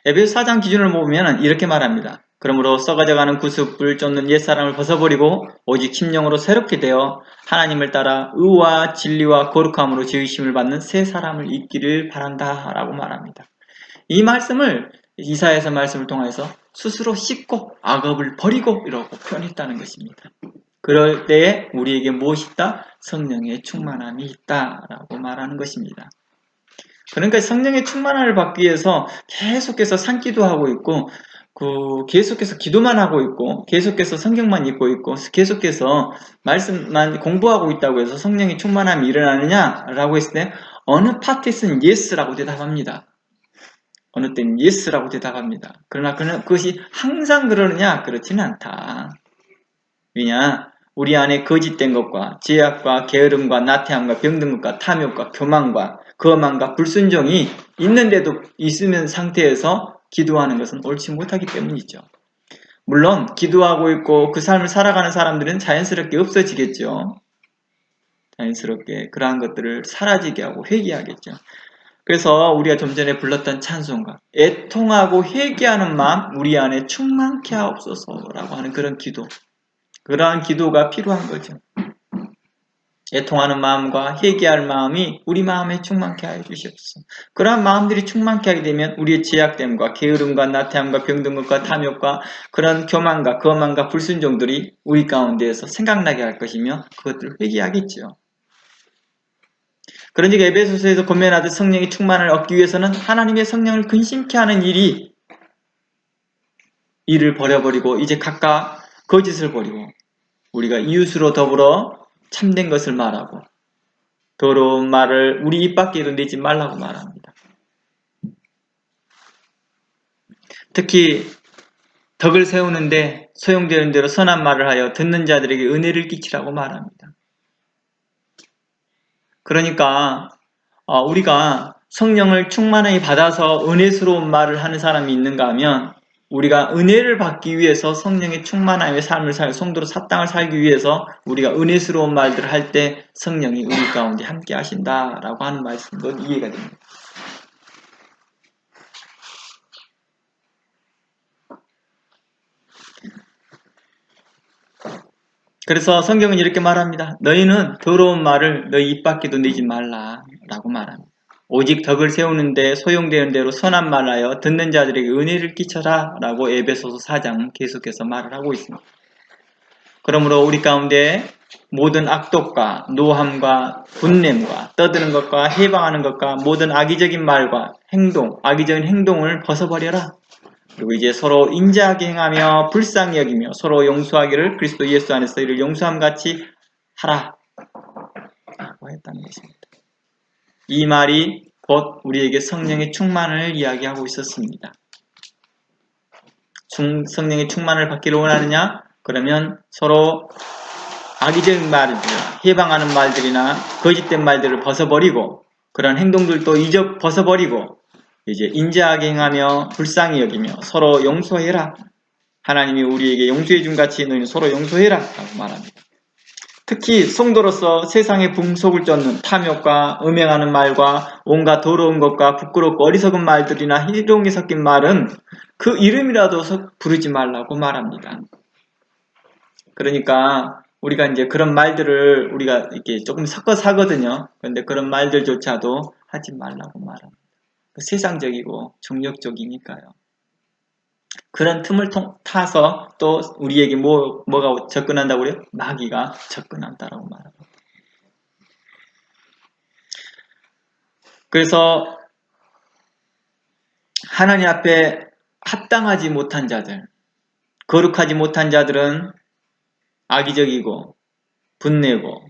에베소 4장 기준을 보면 이렇게 말합니다. 그러므로 썩어져가는 구습을 쫓는 옛사람을 벗어버리고 오직 심령으로 새롭게 되어 하나님을 따라 의와 진리와 거룩함으로 지으심을 받는 새 사람을 입기를 바란다 라고 말합니다. 이 말씀을 이사야서 말씀을 통해서 스스로 씻고 악업을 버리고 이라고 표현했다는 것입니다. 그럴 때에 우리에게 무엇이 있다? 성령의 충만함이 있다라고 말하는 것입니다. 그러니까 성령의 충만함을 받기 위해서 계속해서 산기도 하고 있고 계속해서 기도만 하고 있고 계속해서 성경만 읽고 있고 계속해서 말씀만 공부하고 있다고 해서 성령의 충만함이 일어나느냐라고 했을 때 어느 파트에서는 yes라고 대답합니다. 어느 때는 yes라고 대답합니다. 그러나 그것이 항상 그러느냐? 그렇지는 않다. 왜냐? 우리 안에 거짓된 것과 죄악과 게으름과 나태함과 병든 것과 탐욕과 교만과 거만과 불순종이 있는데도 있으면 상태에서 기도하는 것은 옳지 못하기 때문이죠. 물론 기도하고 있고 그 삶을 살아가는 사람들은 자연스럽게 없어지겠죠. 자연스럽게 그러한 것들을 사라지게 하고 회개하겠죠. 그래서 우리가 좀 전에 불렀던 찬송가, 애통하고 회개하는 마음 우리 안에 충만케 하옵소서라고 하는 그런 기도, 그러한 기도가 필요한 거죠. 애통하는 마음과 회개할 마음이 우리 마음에 충만케 하여 주시옵소서. 그러한 마음들이 충만케 하게 되면 우리의 죄악됨과 게으름과 나태함과 병든 것과 탐욕과 그런 교만과 거만과 불순종들이 우리 가운데에서 생각나게 할 것이며 그것들을 회개하겠죠. 그런즉 에베소서에서 권면하듯 성령의 충만을 얻기 위해서는 하나님의 성령을 근심케 하는 일을 버려버리고 이제 각각 거짓을 버리고 우리가 이웃으로 더불어 참된 것을 말하고 더러운 말을 우리 입 밖에도 내지 말라고 말합니다. 특히 덕을 세우는데 소용되는 대로 선한 말을 하여 듣는 자들에게 은혜를 끼치라고 말합니다. 그러니까 우리가 성령을 충만히 받아서 은혜스러운 말을 하는 사람이 있는가 하면 우리가 은혜를 받기 위해서 성령의 충만함의 삶을 성도로 사땅을 살기 위해서 우리가 은혜스러운 말들을 할 때 성령이 우리 가운데 함께 하신다라고 하는 말씀도 이해가 됩니다. 그래서 성경은 이렇게 말합니다. 너희는 더러운 말을 너희 입 밖에도 내지 말라라고 말합니다. 오직 덕을 세우는데 소용되는 대로 선한 말을 하여 듣는 자들에게 은혜를 끼쳐라 라고 에베소서 4장 계속해서 말을 하고 있습니다. 그러므로 우리 가운데 모든 악독과 노함과 분냄과 떠드는 것과 해방하는 것과 모든 악의적인 말과 행동, 악의적인 행동을 벗어버려라. 그리고 이제 서로 인자하게 행하며 불쌍히 여기며 서로 용서하기를 그리스도 예수 안에서 이를 용서함같이 하라 라고 했다는 것입니다. 이 말이 곧 우리에게 성령의 충만을 이야기하고 있었습니다. 성령의 충만을 받기를 원하느냐? 그러면 서로 악의적인 말들이나 해방하는 말들이나 거짓된 말들을 벗어버리고 그런 행동들도 벗어버리고 이제 인자하게 행하며 불쌍히 여기며 서로 용서해라. 하나님이 우리에게 용서해준 같이 너희는 서로 용서해라 라고 말합니다. 특히 성도로서 세상의 풍속을 쫓는 탐욕과 음행하는 말과 온갖 더러운 것과 부끄럽고 어리석은 말들이나 희롱이 섞인 말은 그 이름이라도 부르지 말라고 말합니다. 그러니까 우리가 이제 그런 말들을 우리가 이렇게 조금 섞어서 하거든요. 그런데 그런 말들조차도 하지 말라고 말합니다. 세상적이고 정력적이니까요. 그런 틈을 타서 또 우리에게 뭐가 접근한다고 그래요? 마귀가 접근한다라고 말합니다. 그래서 하나님 앞에 합당하지 못한 자들, 거룩하지 못한 자들은 악의적이고 분내고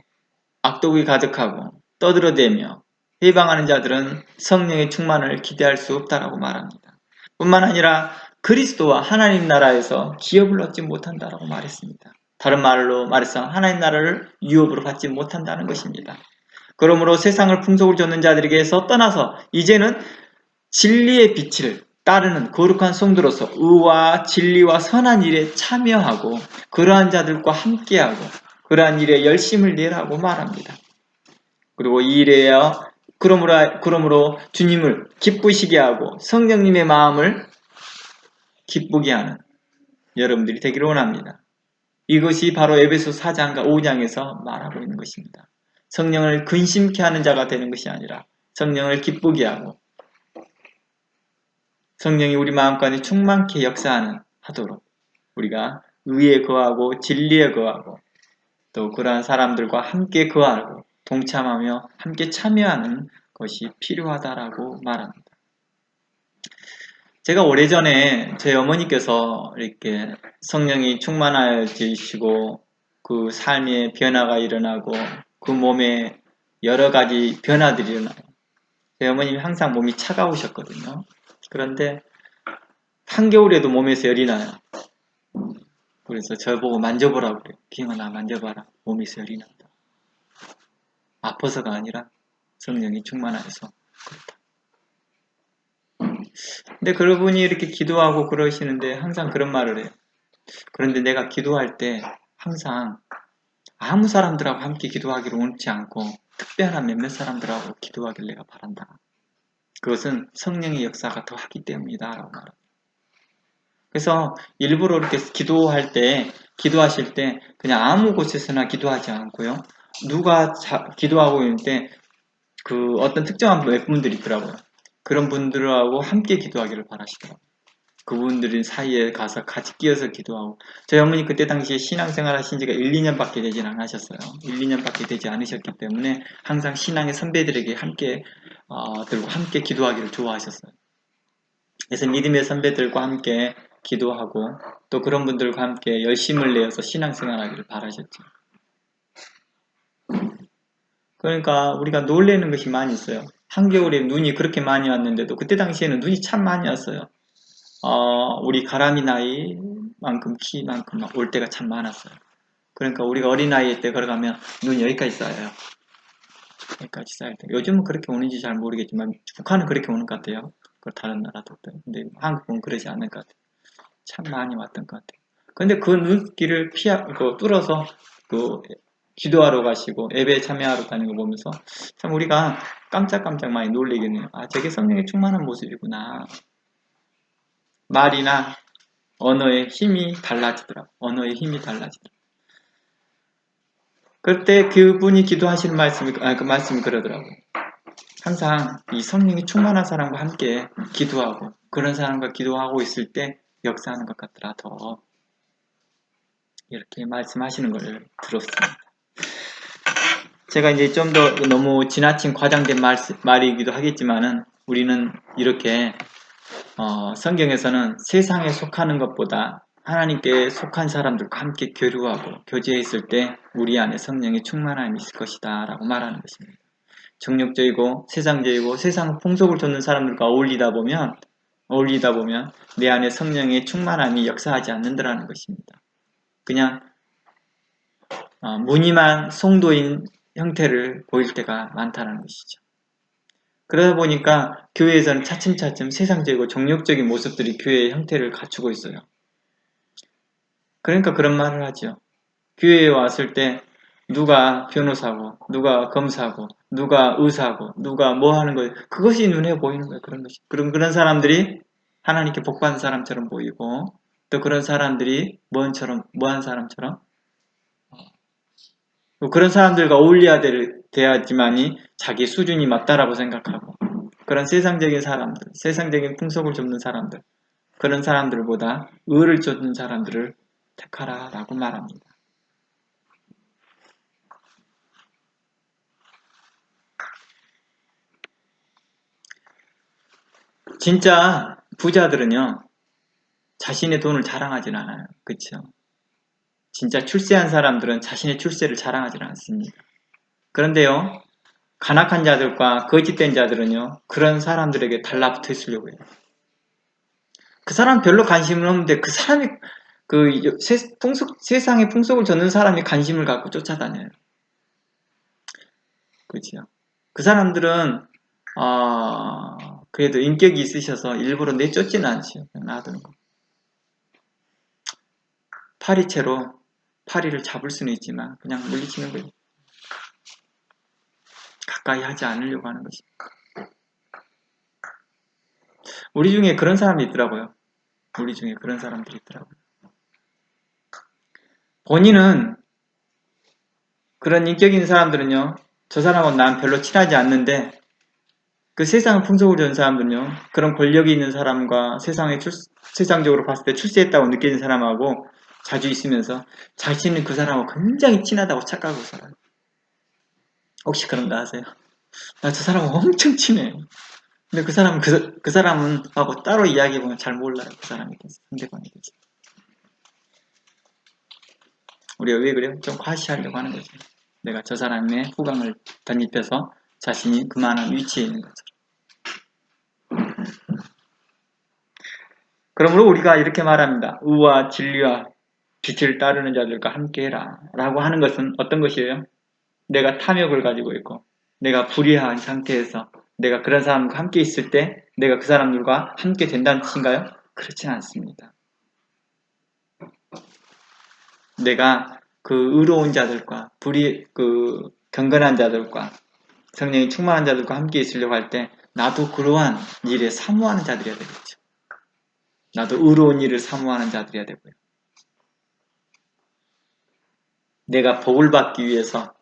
악독이 가득하고 떠들어대며 해방하는 자들은 성령의 충만을 기대할 수 없다라고 말합니다. 뿐만 아니라 그리스도와 하나님 나라에서 기업을 얻지 못한다라고 말했습니다. 다른 말로 말해서 하나님 나라를 유업으로 받지 못한다는 것입니다. 그러므로 세상을 풍속을 쫓는 자들에게서 떠나서 이제는 진리의 빛을 따르는 거룩한 성도로서 의와 진리와 선한 일에 참여하고 그러한 자들과 함께하고 그러한 일에 열심을 내라고 말합니다. 그리고 이 일에요 그러므로 주님을 기쁘시게 하고 성령님의 마음을 기쁘게 하는 여러분들이 되기를 원합니다. 이것이 바로 에베소 4장과 5장에서 말하고 있는 것입니다. 성령을 근심케 하는 자가 되는 것이 아니라 성령을 기쁘게 하고 성령이 우리 마음까지 충만케 하도록 우리가 의에 거하고 진리에 거하고 또 그러한 사람들과 함께 거하고 동참하며 함께 참여하는 것이 필요하다라고 말합니다. 제가 오래전에 제 어머니께서 이렇게 성령이 충만하시고 그 삶의 변화가 일어나고 그 몸에 여러 가지 변화들이 일어나요. 제 어머님이 항상 몸이 차가우셨거든요. 그런데 한겨울에도 몸에서 열이 나요. 그래서 저보고 만져보라고 그래요. 기영아 만져봐라. 몸에서 열이 난다. 아파서가 아니라 성령이 충만하여서 그렇다. 근데 그분이 이렇게 기도하고 그러시는데 항상 그런 말을 해요. 그런데 내가 기도할 때 항상 아무 사람들하고 함께 기도하기를 원치 않고 특별한 몇몇 사람들하고 기도하길 내가 바란다. 그것은 성령의 역사가 더 하기 때문이다 라고 말합니다. 그래서 일부러 이렇게 기도하실 때 그냥 아무 곳에서나 기도하지 않고요. 누가 기도하고 있는데 그 어떤 특정한 몇 분들이 있더라고요. 그런 분들하고 함께 기도하기를 바라시더라고요. 그분들 사이에 가서 같이 끼어서 기도하고 저희 어머니 그때 당시에 신앙생활 하신 지가 1, 2년밖에 되진 않으셨어요. 1, 2년밖에 되지 않으셨기 때문에 항상 신앙의 선배들에게 들고 함께 기도하기를 좋아하셨어요. 그래서 믿음의 선배들과 함께 기도하고 또 그런 분들과 함께 열심을 내어서 신앙생활하기를 바라셨죠. 그러니까 우리가 놀라는 것이 많이 있어요. 한겨울에 눈이 그렇게 많이 왔는데도 그때 당시에는 눈이 참 많이 왔어요. 우리 가람이 나이만큼 키만큼 올 때가 참 많았어요. 그러니까 우리가 어린아이 때 걸어가면 눈이 여기까지 쌓여요. 여기까지 쌓일 때. 요즘은 그렇게 오는지 잘 모르겠지만 북한은 그렇게 오는 것 같아요. 그 다른 나라도. 근데 한국은 그러지 않는 것 같아요. 참 많이 왔던 것 같아요. 근데 그 눈길을 뚫어서 기도하러 가시고 예배에 참여하러 다니는 거 보면서 참 우리가 깜짝깜짝 많이 놀리긴 해요. 아, 저게 성령이 충만한 모습이구나. 말이나 언어의 힘이 달라지더라고요. 언어의 힘이 달라지더라고요. 그때 그분이 기도하시는 그 말씀이 그러더라고요. 항상 이 성령이 충만한 사람과 함께 기도하고 그런 사람과 기도하고 있을 때 역사하는 것 같더라 더 이렇게 말씀하시는 걸 들었습니다. 제가 이제 좀 더 너무 지나친 과장된 말이기도 하겠지만은 우리는 이렇게 성경에서는 세상에 속하는 것보다 하나님께 속한 사람들과 함께 교류하고 교제했을 때 우리 안에 성령의 충만함이 있을 것이다 라고 말하는 것입니다. 정욕적이고 세상적이고 세상 풍속을 좇는 사람들과 어울리다 보면 내 안에 성령의 충만함이 역사하지 않는다라는 것입니다. 그냥 무늬만 성도인 형태를 보일 때가 많다는 것이죠. 그러다 보니까 교회에서는 차츰차츰 세상적이고 정욕적인 모습들이 교회의 형태를 갖추고 있어요. 그러니까 그런 말을 하죠. 교회에 왔을 때 누가 변호사고 누가 검사고 누가 의사고 누가 뭐 하는 거예요. 그것이 눈에 보이는 거예요. 그런 것이. 그런 사람들이 하나님께 복받은 사람처럼 보이고 또 그런 사람들이 뭐한 사람처럼 그런 사람들과 어울려야 돼야지만이 자기 수준이 맞다라고 생각하고 그런 세상적인 사람들, 세상적인 풍속을 좇는 사람들 그런 사람들보다 의를 좇는 사람들을 택하라 라고 말합니다. 진짜 부자들은요 자신의 돈을 자랑하진 않아요. 그렇죠? 진짜 출세한 사람들은 자신의 출세를 자랑하진 않습니다. 그런데요 간악한 자들과 거짓된 자들은요 그런 사람들에게 달라붙어 있으려고 해요. 그 사람 별로 관심은 없는데 그 사람이 세상의 풍속을 좇는 사람이 관심을 갖고 쫓아다녀요. 그렇죠? 그 사람들은 그래도 인격이 있으셔서 일부러 내쫓지는 않죠. 그냥 놔두는 거. 파리채로 파리를 잡을 수는 있지만 그냥 물리치는 거예요. 가까이 하지 않으려고 하는 것입니다. 우리 중에 그런 사람이 있더라고요. 우리 중에 그런 사람들이 있더라고요. 본인은 그런 인격 있는 사람들은요, 저 사람은 난 별로 친하지 않는데 그 세상을 풍속을 전 사람들은요, 그런 권력이 있는 사람과 세상적으로 봤을 때 출세했다고 느끼는 사람하고 자주 있으면서 자신은 그 사람하고 굉장히 친하다고 착각하고 살아요. 혹시 그런 거 아세요? 나 저 사람하고 엄청 친해요. 근데 그 사람은 하고 따로 이야기해보면 잘 몰라요. 그 사람에 대해서, 상대방에 대해서. 우리가 왜 그래요? 좀 과시하려고 하는 거죠. 내가 저 사람의 후광을 덧입혀서 자신이 그만한 위치에 있는 거죠. 그러므로 우리가 이렇게 말합니다. 의와 진리와 빛을 따르는 자들과 함께해라 라고 하는 것은 어떤 것이에요? 내가 탐욕을 가지고 있고 내가 불의한 상태에서 내가 그런 사람과 함께 있을 때 내가 그 사람들과 함께 된다는 뜻인가요? 그렇진 않습니다. 내가 그 의로운 자들과 경건한 자들과 성령이 충만한 자들과 함께 있으려고 할 때 나도 그러한 일에 사모하는 자들이어야 되겠죠. 나도 의로운 일을 사모하는 자들이어야 되고요. 내가 복을 받기 위해서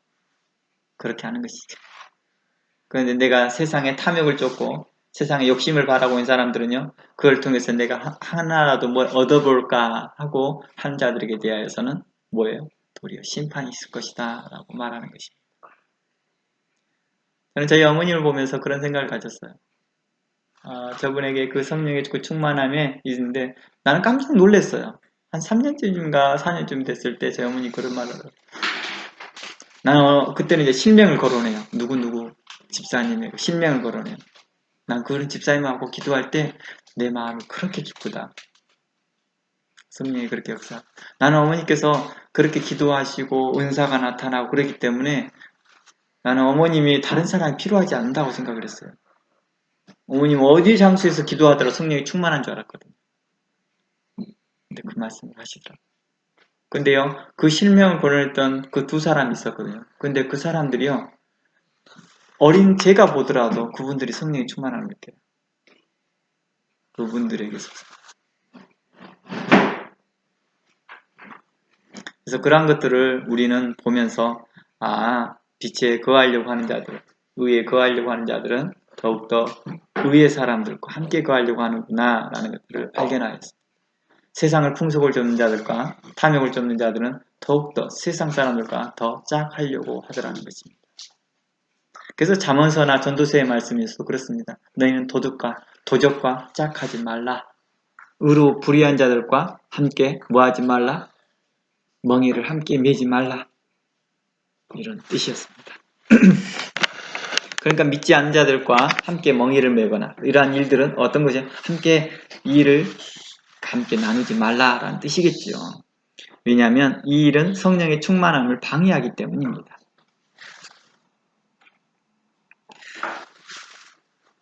그렇게 하는 것이죠. 그런데 내가 세상에 탐욕을 쫓고 세상에 욕심을 바라고 있는 사람들은요, 그걸 통해서 내가 하나라도 뭘 얻어볼까 하고 하는 자들에게 대하여서는 뭐예요? 도리어 심판이 있을 것이다 라고 말하는 것입니다. 저는 저희 어머님을 보면서 그런 생각을 가졌어요. 저분에게 그 성령의 그 충만함에 있는데 나는 깜짝 놀랐어요. 한 3년쯤인가 4년쯤 됐을 때 제 어머니 그런 말을 하더라고요. 나는 그때는 이제 실명을 거론해요. 누구누구 집사님의 실명을 거론해요. 난 그런 집사님하고 기도할 때 내 마음이 그렇게 기쁘다. 성령이 그렇게 역사. 나는 어머니께서 그렇게 기도하시고 은사가 나타나고 그랬기 때문에 나는 어머님이 다른 사람이 필요하지 않는다고 생각을 했어요. 어머님 어디 장소에서 기도하더라도 성령이 충만한 줄 알았거든요. 근데 그 말씀을 하시더라고요. 근데요, 그 실명을 거론했던 그 두 사람이 있었거든요. 근데 그 사람들이요, 어린 제가 보더라도 그분들이 성령이 충만함을 느껴요. 그분들에게서. 그래서 그러한 것들을 우리는 보면서 빛에 거하려고 하는 자들, 의에 거하려고 하는 자들은 더욱더 의의 사람들과 함께 거하려고 하는구나 라는 것들을 발견하였습니다. 세상을 풍속을 쫓는 자들과 탐욕을 쫓는 자들은 더욱더 세상 사람들과 더 짝하려고 하더라는 것입니다. 그래서 잠언서나 전도서의 말씀에서도 그렇습니다. 너희는 도적과 짝하지 말라. 의로 불의한 자들과 함께 뭐하지 말라? 멍에를 함께 매지 말라. 이런 뜻이었습니다. 그러니까 믿지 않는 자들과 함께 멍에를 매거나 이러한 일들은 어떤 것이 함께 이 일을 함께 나누지 말라라는 뜻이겠죠. 왜냐하면 이 일은 성령의 충만함을 방해하기 때문입니다.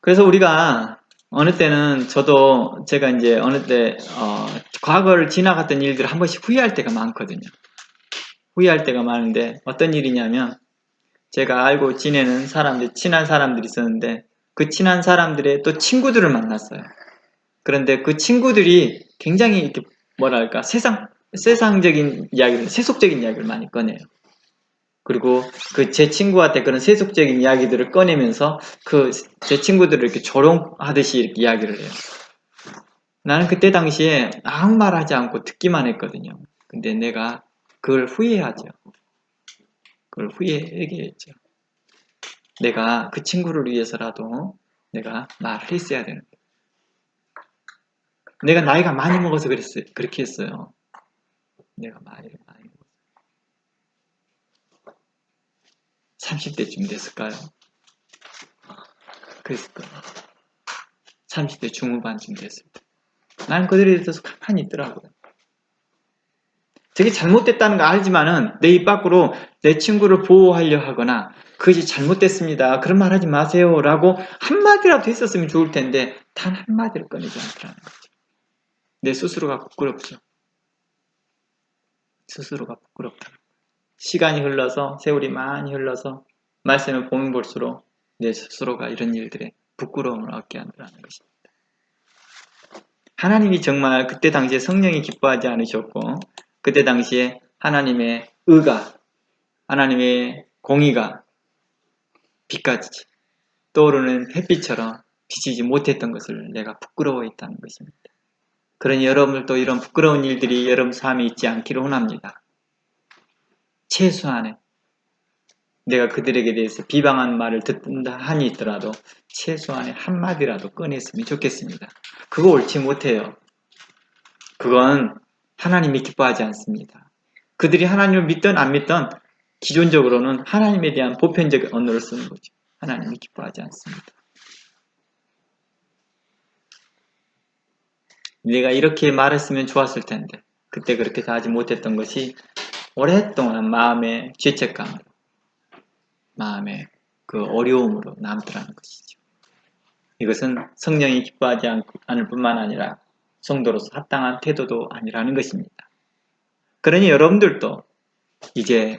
그래서 우리가 어느 때는 제가 이제 어느 때 과거를 지나갔던 일들을 한 번씩 후회할 때가 많거든요. 후회할 때가 많은데 어떤 일이냐면 제가 알고 지내는 친한 사람들이 있었는데 그 친한 사람들의 또 친구들을 만났어요. 그런데 그 친구들이 굉장히 이렇게 뭐랄까 세상적인 이야기를 세속적인 이야기를 많이 꺼내요. 그리고 제 친구한테 그런 세속적인 이야기들을 꺼내면서 제 친구들을 이렇게 조롱하듯이 이렇게 이야기를 해요. 나는 그때 당시에 아무 말 하지 않고 듣기만 했거든요. 근데 내가 그걸 후회하죠. 그걸 후회하게 했죠. 내가 그 친구를 위해서라도 내가 말을 했어야 되는 거예요. 내가 나이가 많이 먹어서 그렇게 했어요. 내가 나이를 많이 먹어서. 30대쯤 됐을까요? 그랬을 거예요. 30대 중후반쯤 됐을 때. 나는 그들에 대해서 가만히 있더라고요. 저게 잘못됐다는 거 알지만은 내 입 밖으로 내 친구를 보호하려 하거나 그것이 잘못됐습니다. 그런 말 하지 마세요. 라고 한마디라도 했었으면 좋을 텐데 단 한마디를 꺼내지 않더라는 거죠. 내 스스로가 부끄럽죠. 스스로가 부끄럽다. 시간이 흘러서 세월이 많이 흘러서 말씀을 보면 볼수록 내 스스로가 이런 일들에 부끄러움을 얻게 한다는 것입니다. 하나님이 정말 그때 당시에 성령이 기뻐하지 않으셨고 그때 당시에 하나님의 의가, 하나님의 공의가 빛같이 떠오르는 햇빛처럼 비치지 못했던 것을 내가 부끄러워했다는 것입니다. 그러니 여러분들도 이런 부끄러운 일들이 여러분 삶에 있지 않기를 원합니다. 최소한의 내가 그들에게 대해서 비방하는 말을 듣는다 하니더라도 최소한의 한마디라도 꺼냈으면 좋겠습니다. 그거 옳지 못해요. 그건 하나님이 기뻐하지 않습니다. 그들이 하나님을 믿든 안 믿든 기존적으로는 하나님에 대한 보편적 언어를 쓰는 거죠. 하나님이 기뻐하지 않습니다. 내가 이렇게 말했으면 좋았을 텐데 그때 그렇게 다 하지 못했던 것이 오랫동안 마음의 죄책감, 마음의 그 어려움으로 남더라는 것이죠. 이것은 성령이 기뻐하지 않을 뿐만 아니라 성도로서 합당한 태도도 아니라는 것입니다. 그러니 여러분들도 이제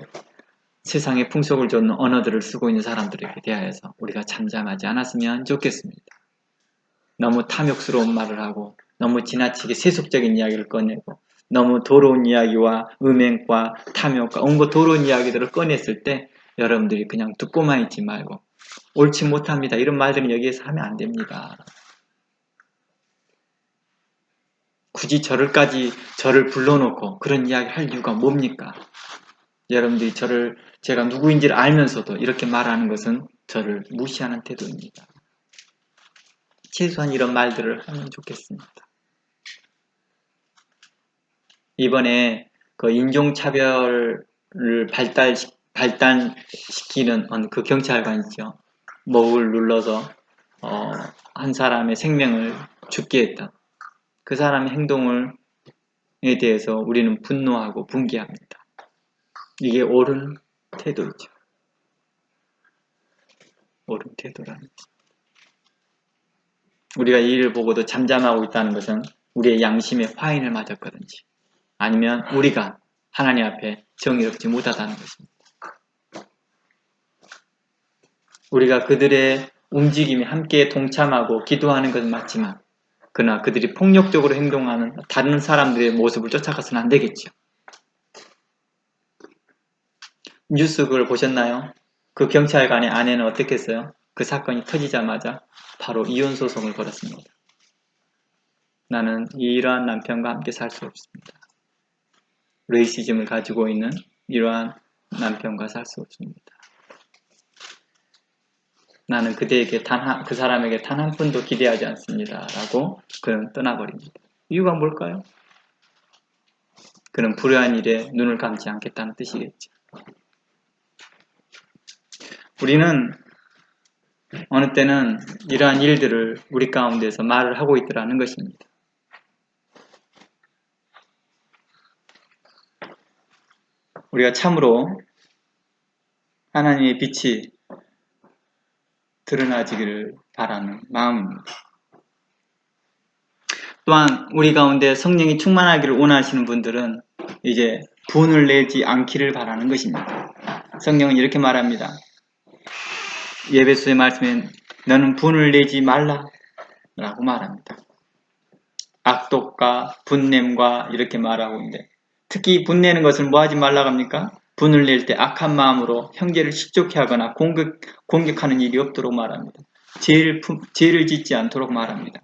세상의 풍속을 쫓는 언어들을 쓰고 있는 사람들에게 대하여서 우리가 잠잠하지 않았으면 좋겠습니다. 너무 탐욕스러운 말을 하고 너무 지나치게 세속적인 이야기를 꺼내고 너무 더러운 이야기와 음행과 탐욕과 온갖 더러운 이야기들을 꺼냈을 때 여러분들이 그냥 듣고만 있지 말고 옳지 못합니다. 이런 말들은 여기에서 하면 안 됩니다. 굳이 저를 불러놓고 그런 이야기 할 이유가 뭡니까? 여러분들이 제가 누구인지를 알면서도 이렇게 말하는 것은 저를 무시하는 태도입니다. 최소한 이런 말들을 하면 좋겠습니다. 이번에 그 인종차별을 발단시키는 그 경찰관 있죠. 목을 눌러서 한 사람의 생명을 죽게 했던 그 사람의 행동에 대해서 우리는 분노하고 분개합니다. 이게 옳은 태도이죠. 옳은 태도라는 것. 우리가 이 일을 보고도 잠잠하고 있다는 것은 우리의 양심에 화인을 맞았거든지 아니면 우리가 하나님 앞에 정의롭지 못하다는 것입니다. 우리가 그들의 움직임에 함께 동참하고 기도하는 것은 맞지만 그러나 그들이 폭력적으로 행동하는 다른 사람들의 모습을 쫓아가서는 안 되겠죠. 뉴스 그걸 보셨나요? 그 경찰관의 아내는 어떻게 했어요? 그 사건이 터지자마자 바로 이혼 소송을 걸었습니다. 나는 이러한 남편과 함께 살 수 없습니다. 레이시즘을 가지고 있는 이러한 남편과 살 수 없습니다. 나는 그 사람에게 단 한 푼도 기대하지 않습니다. 라고 그는 떠나버립니다. 이유가 뭘까요? 그는 불효한 일에 눈을 감지 않겠다는 뜻이겠죠. 우리는 어느 때는 이러한 일들을 우리 가운데서 말을 하고 있더라는 것입니다. 우리가 참으로 하나님의 빛이 드러나지기를 바라는 마음입니다. 또한 우리 가운데 성령이 충만하기를 원하시는 분들은 이제 분을 내지 않기를 바라는 것입니다. 성령은 이렇게 말합니다. 예배소의 말씀에 너는 분을 내지 말라 라고 말합니다. 악독과 분냄과 이렇게 말하고 있는데 특히 분내는 것을 뭐 하지 말라고 합니까? 분을 낼 때 악한 마음으로 형제를 실족해 하거나 공격하는 일이 없도록 말합니다. 죄를 짓지 않도록 말합니다.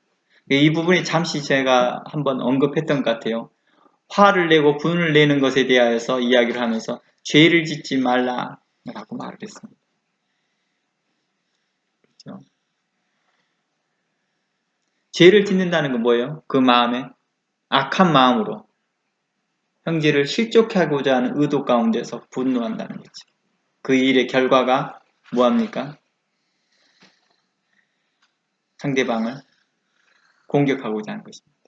이 부분이 잠시 제가 한번 언급했던 것 같아요. 화를 내고 분을 내는 것에 대하여서 이야기를 하면서 죄를 짓지 말라라고 말을 했습니다. 그렇죠? 죄를 짓는다는 건 뭐예요? 그 마음에 악한 마음으로 형제를 실족하고자 하는 의도 가운데서 분노한다는 거죠. 그 일의 결과가 뭐합니까? 상대방을 공격하고자 하는 것입니다.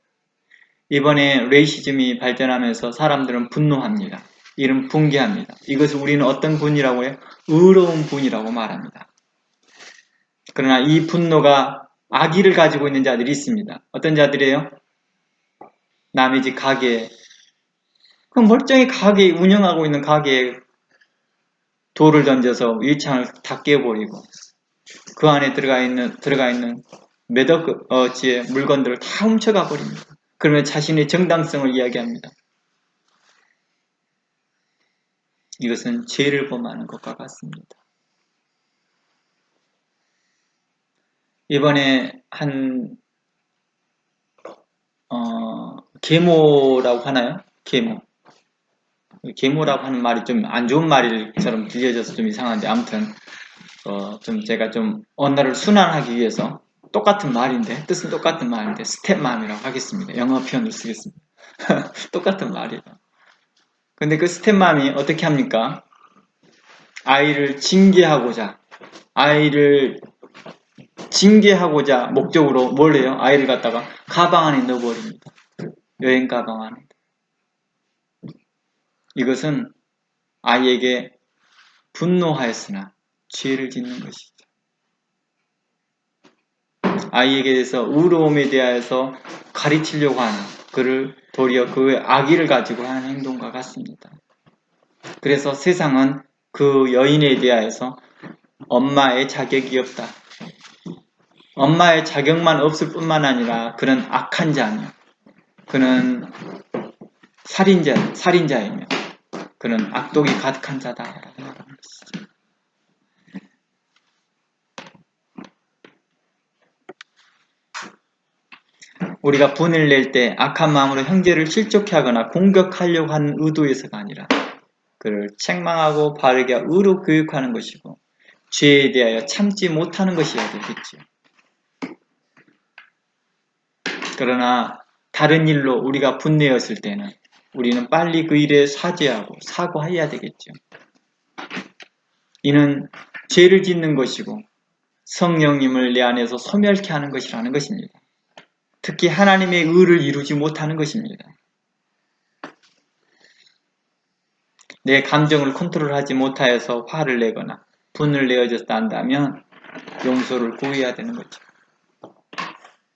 이번에 레이시즘이 발전하면서 사람들은 분노합니다. 이는 붕괴합니다. 이것을 우리는 어떤 분이라고 해요? 의로운 분이라고 말합니다. 그러나 이 분노가 악의를 가지고 있는 자들이 있습니다. 어떤 자들이에요? 남의 집 가게에 그럼 멀쩡히 가게 운영하고 있는 가게에 돌을 던져서 유리창을 다 깨버리고 그 안에 들어가 있는 몇억어치의 물건들을 다 훔쳐가 버립니다. 그러면 자신의 정당성을 이야기합니다. 이것은 죄를 범하는 것과 같습니다. 이번에 한 계모라고 하나요? 계모라고 하는 말이 좀 안 좋은 말처럼 들려져서 좀 이상한데, 아무튼 좀 제가 좀 언어를 순환하기 위해서 똑같은 말인데, 뜻은 똑같은 말인데 스텝맘이라고 하겠습니다. 영어 표현을 쓰겠습니다. 똑같은 말이에요. 근데 그 스텝맘이 어떻게 합니까? 아이를 징계하고자 목적으로 뭘 해요? 아이를 갖다가 가방 안에 넣어버립니다. 여행 가방 안에. 이것은 아이에게 분노하였으나 죄를 짓는 것이죠. 아이에게 대해서 의로움에 대하여서 가르치려고 하는, 그를 도리어 그의 악의를 가지고 하는 행동과 같습니다. 그래서 세상은 그 여인에 대하여서 엄마의 자격이 없다. 엄마의 자격만 없을 뿐만 아니라 그는 악한 자며, 그는 살인자이며, 그는 악독이 가득한 자다라고 말하는 것이죠. 우리가 분을 낼 때 악한 마음으로 형제를 실족해 하거나 공격하려고 하는 의도에서가 아니라 그를 책망하고 바르게 의로 교육하는 것이고, 죄에 대하여 참지 못하는 것이어야 되겠지요. 그러나 다른 일로 우리가 분내었을 때는 우리는 빨리 그 일에 사죄하고 사과해야 되겠죠. 이는 죄를 짓는 것이고 성령님을 내 안에서 소멸케 하는 것이라는 것입니다. 특히 하나님의 의를 이루지 못하는 것입니다. 내 감정을 컨트롤하지 못하여서 화를 내거나 분을 내어졌다 한다면 용서를 구해야 되는 거죠.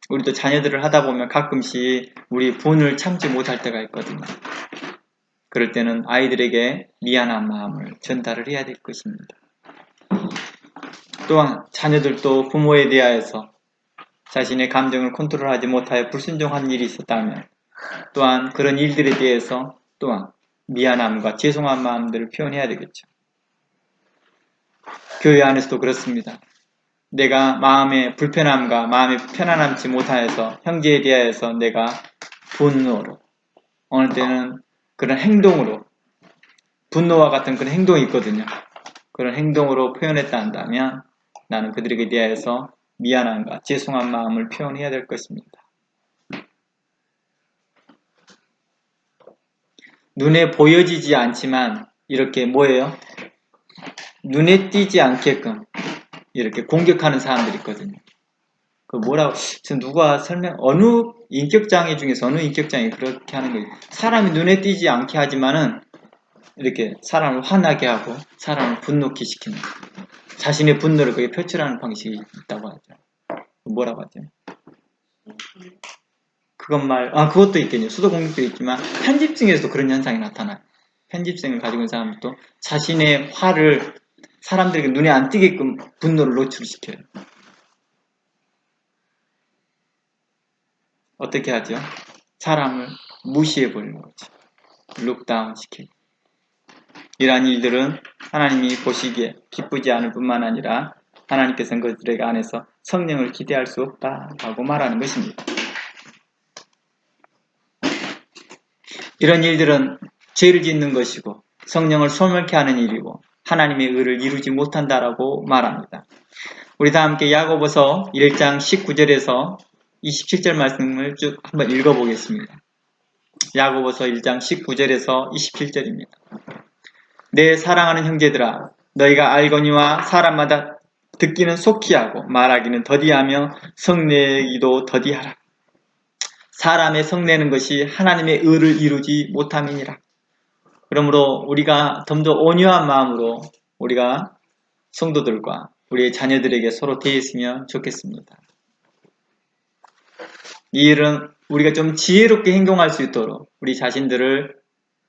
우리도 자녀들을 하다 보면 가끔씩 우리 분을 참지 못할 때가 있거든요. 그럴 때는 아이들에게 미안한 마음을 전달을 해야 될 것입니다. 또한 자녀들도 부모에 대하여서 자신의 감정을 컨트롤하지 못하여 불순종한 일이 있었다면 또한 그런 일들에 대해서 또한 미안함과 죄송한 마음들을 표현해야 되겠죠. 교회 안에서도 그렇습니다. 내가 마음의 불편함과 마음이 편안함지 못하여서 형제에 대하여서 내가 분노로, 어느 때는 그런 행동으로, 분노와 같은 그런 행동이 있거든요. 그런 행동으로 표현했다 한다면 나는 그들에게 대하여서 미안함과 죄송한 마음을 표현해야 될 것입니다. 눈에 보여지지 않지만 이렇게 뭐예요? 눈에 띄지 않게끔 이렇게 공격하는 사람들이 있거든요. 그 뭐라고, 지금 누가 어느 인격장애 중에서 어느 인격장애 그렇게 하는 거예요. 사람이 눈에 띄지 않게 하지만은 이렇게 사람을 화나게 하고 사람을 분노케 시키는 거예요. 자신의 분노를 그게 표출하는 방식이 있다고 하죠. 뭐라고 하죠? 그것도 있겠네요. 수도 공격도 있지만 편집증에서도 그런 현상이 나타나요. 편집증을 가지고 있는 사람도 자신의 화를 사람들에게 눈에 안 띄게끔 분노를 노출시켜요. 어떻게 하죠? 사람을 무시해버리는 거죠. 룩다운 시키고. 이러한 일들은 하나님이 보시기에 기쁘지 않을 뿐만 아니라 하나님께서는 그들에게 안에서 성령을 기대할 수 없다라고 말하는 것입니다. 이런 일들은 죄를 짓는 것이고 성령을 소멸케 하는 일이고 하나님의 의를 이루지 못한다라고 말합니다. 우리 다 함께 야고보서 1장 19절에서 27절 말씀을 쭉 한번 읽어보겠습니다. 야고보서 1장 19절에서 27절입니다. 내 사랑하는 형제들아, 너희가 알거니와 사람마다 듣기는 속히 하고 말하기는 더디하며 성내기도 더디하라. 사람의 성내는 것이 하나님의 의를 이루지 못함이니라. 그러므로 우리가 좀 더 온유한 마음으로 우리가 성도들과 우리의 자녀들에게 서로 대했으면 좋겠습니다. 이 일은 우리가 좀 지혜롭게 행동할 수 있도록 우리 자신들을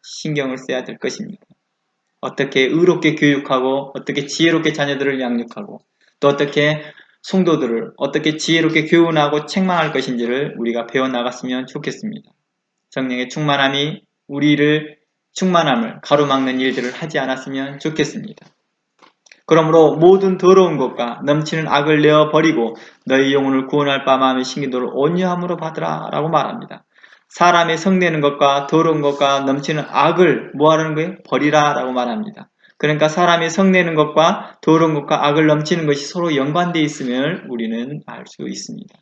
신경을 써야 될 것입니다. 어떻게 의롭게 교육하고 어떻게 지혜롭게 자녀들을 양육하고 또 어떻게 성도들을 어떻게 지혜롭게 교훈하고 책망할 것인지를 우리가 배워나갔으면 좋겠습니다. 성령의 충만함이 우리를 충만함을 가로막는 일들을 하지 않았으면 좋겠습니다. 그러므로 모든 더러운 것과 넘치는 악을 내어버리고 너희 영혼을 구원할 바 마음의 신기도를 온유함으로 받으라 라고 말합니다. 사람의 성내는 것과 더러운 것과 넘치는 악을 뭐하라는 거예요? 버리라 라고 말합니다. 그러니까 사람이 성내는 것과 더러운 것과 악을 넘치는 것이 서로 연관되어 있음을 우리는 알 수 있습니다.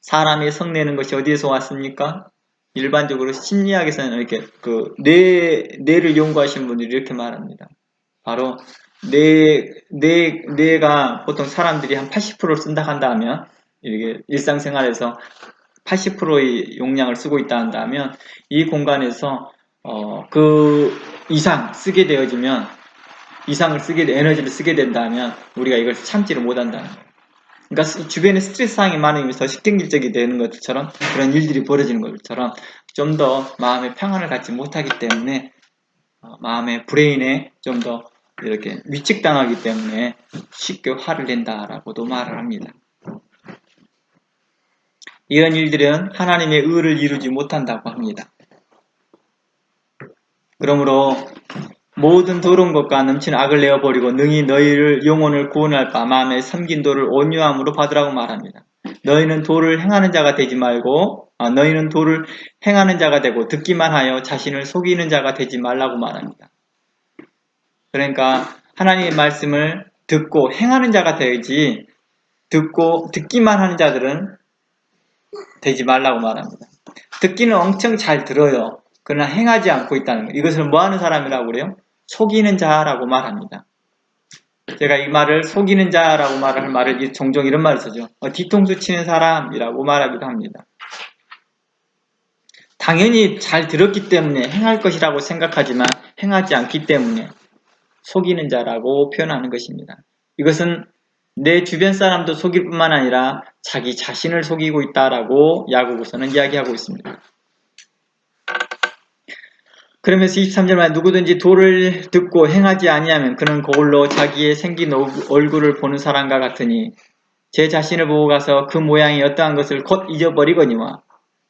사람이 성내는 것이 어디에서 왔습니까? 일반적으로 심리학에서는 이렇게 뇌를 연구하시는 분들이 이렇게 말합니다. 바로 뇌가 보통 사람들이 한 80%를 쓴다 한다 하면, 이렇게 일상생활에서 80%의 용량을 쓰고 있다 한다면, 이 공간에서 그 이상 쓰게 되어지면, 에너지를 쓰게 된다면 우리가 이걸 참지를 못한다는 거예요. 그러니까 주변에 스트레스 상황이 많으면 더 식경질적이 되는 것처럼, 그런 일들이 벌어지는 것처럼 좀 더 마음의 평안을 갖지 못하기 때문에, 마음의 브레인에 좀 더 이렇게 위축당하기 때문에 쉽게 화를 낸다라고도 말을 합니다. 이런 일들은 하나님의 의를 이루지 못한다고 합니다. 그러므로 모든 더러운 것과 넘치는 악을 내어버리고 능히 너희를 영혼을 구원할 바 마음의 섬긴도를 온유함으로 받으라고 말합니다. 너희는 도를 행하는 자가 되지 말고 너희는 도를 행하는 자가 되고 듣기만 하여 자신을 속이는 자가 되지 말라고 말합니다. 그러니까 하나님의 말씀을 듣고 행하는 자가 되지, 듣기만 하는 자들은 되지 말라고 말합니다. 듣기는 엄청 잘 들어요. 그러나 행하지 않고 있다는 거예요. 이것을 뭐 하는 사람이라고 그래요? 속이는 자라고 말합니다. 제가 이 말을 속이는 자라고 말할 말을 종종 이런 말을 쓰죠. 뒤통수 치는 사람이라고 말하기도 합니다. 당연히 잘 들었기 때문에 행할 것이라고 생각하지만 행하지 않기 때문에 속이는 자라고 표현하는 것입니다. 이것은 내 주변 사람도 속일 뿐만 아니라 자기 자신을 속이고 있다라고 야고보서는 이야기하고 있습니다. 그러면서 23절 말에 누구든지 도를 듣고 행하지 아니하면 그는 거울로 자기의 생긴 얼굴을 보는 사람과 같으니 제 자신을 보고 가서 그 모양이 어떠한 것을 곧 잊어버리거니와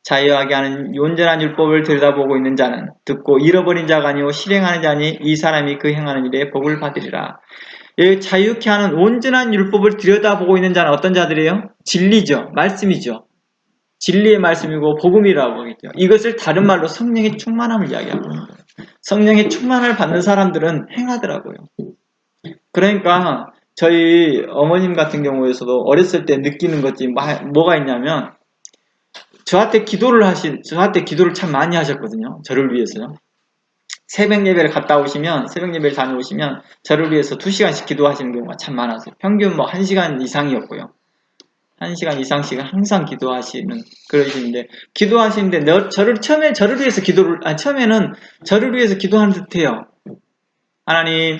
자유하게 하는 온전한 율법을 들여다보고 있는 자는 듣고 잃어버린 자가 아니오 실행하는 자니 이 사람이 그 행하는 일에 복을 받으리라. 자유케 하는 온전한 율법을 들여다보고 있는 자는 어떤 자들이에요? 진리죠. 말씀이죠. 진리의 말씀이고 복음이라고 하겠죠. 이것을 다른 말로 성령의 충만함을 이야기하고 있는 거예요. 성령의 충만을 받는 사람들은 행하더라고요. 그러니까 저희 어머님 같은 경우에서도 어렸을 때 느끼는 것이 뭐가 있냐면, 저한테 기도를 참 많이 하셨거든요. 저를 위해서요. 새벽 예배를 새벽 예배를 다녀오시면 저를 위해서 2시간씩 기도하시는 경우가 참 많았어요. 평균 1시간 이상이었고요. 1시간 이상씩은 항상 그러시는데, 처음에는 저를 위해서 기도하는 듯 해요. 하나님,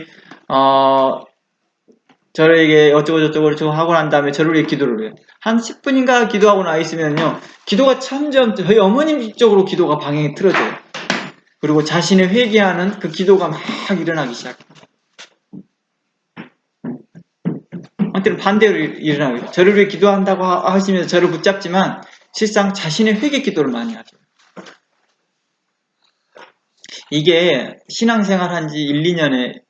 저에게 어쩌고저쩌고 하고 난 다음에 저를 위해 기도를 해요. 한 10분인가 기도하고 나 있으면요, 기도가 점점 저희 어머님 쪽으로 기도가 방향이 틀어져요. 그리고 자신의 회개하는 그 기도가 막 일어나기 시작해요. 한때는 반대로 일어나요. 저를 위해 기도한다고 하시면서 저를 붙잡지만 실상 자신의 회개 기도를 많이 하죠. 이게 신앙생활 한 지 1, 2년에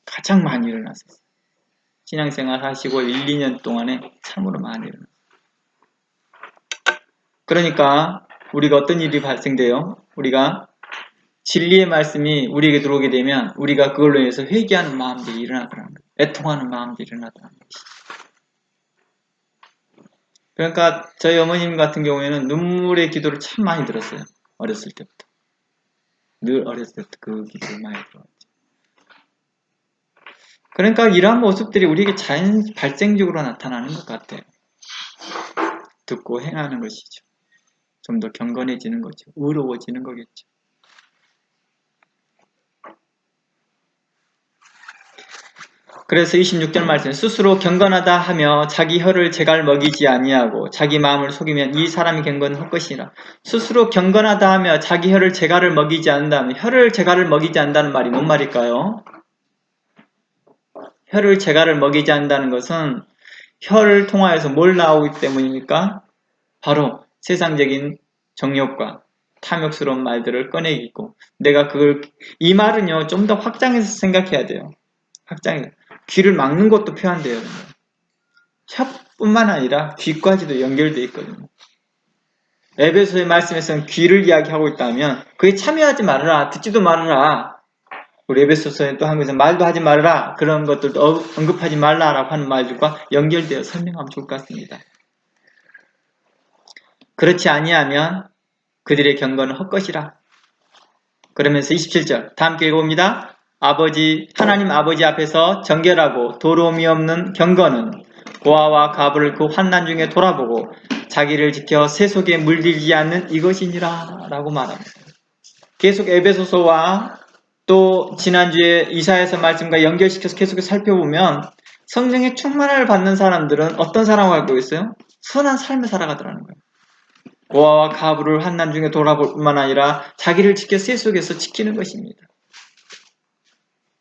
가장 많이 일어났어요. 신앙생활 하시고 1, 2년 동안에 참으로 많이 일어났어요. 그러니까 우리가 어떤 일이 발생돼요? 우리가 진리의 말씀이 우리에게 들어오게 되면 우리가 그걸로 인해서 회개하는 마음들이 일어나더라는 거예요. 애통하는 마음들이 일어나더라는 것이죠. 그러니까 저희 어머님 같은 경우에는 눈물의 기도를 참 많이 들었어요. 어렸을 때부터. 늘 어렸을 때부터 그 기도를 많이 들었죠. 그러니까 이러한 모습들이 우리에게 자연 발생적으로 나타나는 것 같아요. 듣고 행하는 것이죠. 좀 더 경건해지는 거죠. 의로워지는 거겠죠. 그래서 26절 말씀, 스스로 경건하다 하며 자기 혀를 제갈 먹이지 아니하고 자기 마음을 속이면 이 사람이 경건은 헛것이라. 스스로 경건하다 하며 자기 혀를 제갈을 먹이지 않는다면, 혀를 제갈을 먹이지 않는다는 말이 뭔 말일까요? 혀를 제갈을 먹이지 않는다는 것은 혀를 통하여서 뭘 나오기 때문입니까? 바로 세상적인 정욕과 탐욕스러운 말들을 꺼내기고, 내가 이 말은요, 좀 더 확장해서 생각해야 돼요. 확장해. 귀를 막는 것도 표현돼요. 혀뿐만 아니라 귀까지도 연결되어 있거든요. 에베소의 말씀에서는 귀를 이야기하고 있다면, 그에 참여하지 말아라, 듣지도 말아라. 우리 에베소서에 또 한국에서 말도 하지 말아라, 그런 것들도 언급하지 말라라고 하는 말들과 연결되어 설명하면 좋을 것 같습니다. 그렇지 아니하면 그들의 경건은 헛것이라. 그러면서 27절 다 함께 읽어봅니다. 하나님 아버지 앞에서 정결하고 도로움이 없는 경건은 고아와 가부를 그 환난 중에 돌아보고 자기를 지켜 세속에 물들지 않는 이것이니라 라고 말합니다. 계속 에베소서와 또 지난주에 이사야서 말씀과 연결시켜서 계속 살펴보면 성령의 충만함을 받는 사람들은 어떤 사람을 알고 있어요? 선한 삶을 살아가더라는 거예요. 고아와 가부를 환난 중에 돌아볼 뿐만 아니라 자기를 지켜 세속에서 지키는 것입니다.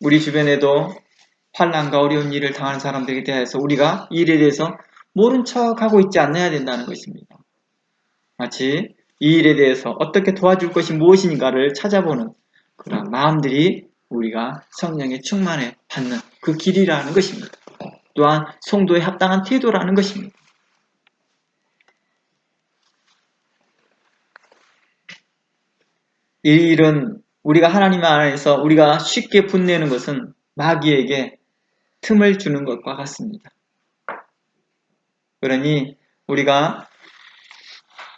우리 주변에도 환난과 어려운 일을 당하는 사람들에 대해서 우리가 이 일에 대해서 모른 척하고 있지 않아야 된다는 것입니다. 마치 이 일에 대해서 어떻게 도와줄 것이 무엇인가를 찾아보는 그런 마음들이 우리가 성령의 충만에 받는 그 길이라는 것입니다. 또한 성도의 합당한 태도라는 것입니다. 이 일은 우리가 하나님 안에서 우리가 쉽게 분내는 것은 마귀에게 틈을 주는 것과 같습니다. 그러니 우리가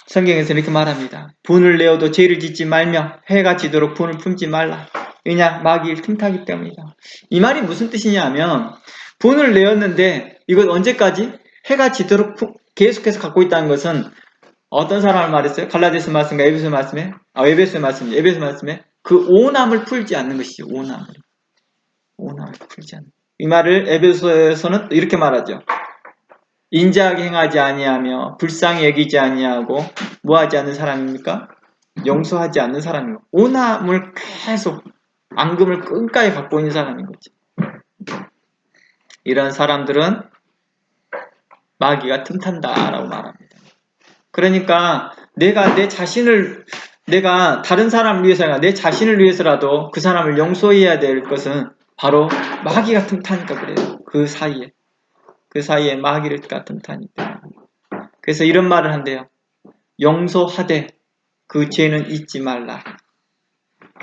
성경에서 이렇게 말합니다. 분을 내어도 죄를 짓지 말며 해가 지도록 분을 품지 말라. 왜냐? 마귀를 틈타기 때문이다. 이 말이 무슨 뜻이냐 하면 분을 내었는데 이것 언제까지? 해가 지도록 계속해서 갖고 있다는 것은 어떤 사람을 말했어요? 갈라디아서 말씀과 에베소 말씀에? 에베소 말씀에 그 오남을 풀지 않는 것이죠. 오남을 풀지 않는. 이 말을 에베소에서는 이렇게 말하죠. 인자하게 행하지 아니하며 불쌍히 여기지 아니하고 뭐하지 않는 사람입니까? 용서하지 않는 사람이고 오남을 계속 앙금을 끈까지 갖고 있는 사람인 거지. 이런 사람들은 마귀가 틈탄다라고 말합니다. 그러니까 내가 다른 사람을 위해서가 내 자신을 위해서라도 그 사람을 용서해야 될 것은 바로 마귀가 틈타니까 그래요. 그 사이에 마귀가 틈타니까. 그래서 이런 말을 한대요. 용서하되 그 죄는 잊지 말라.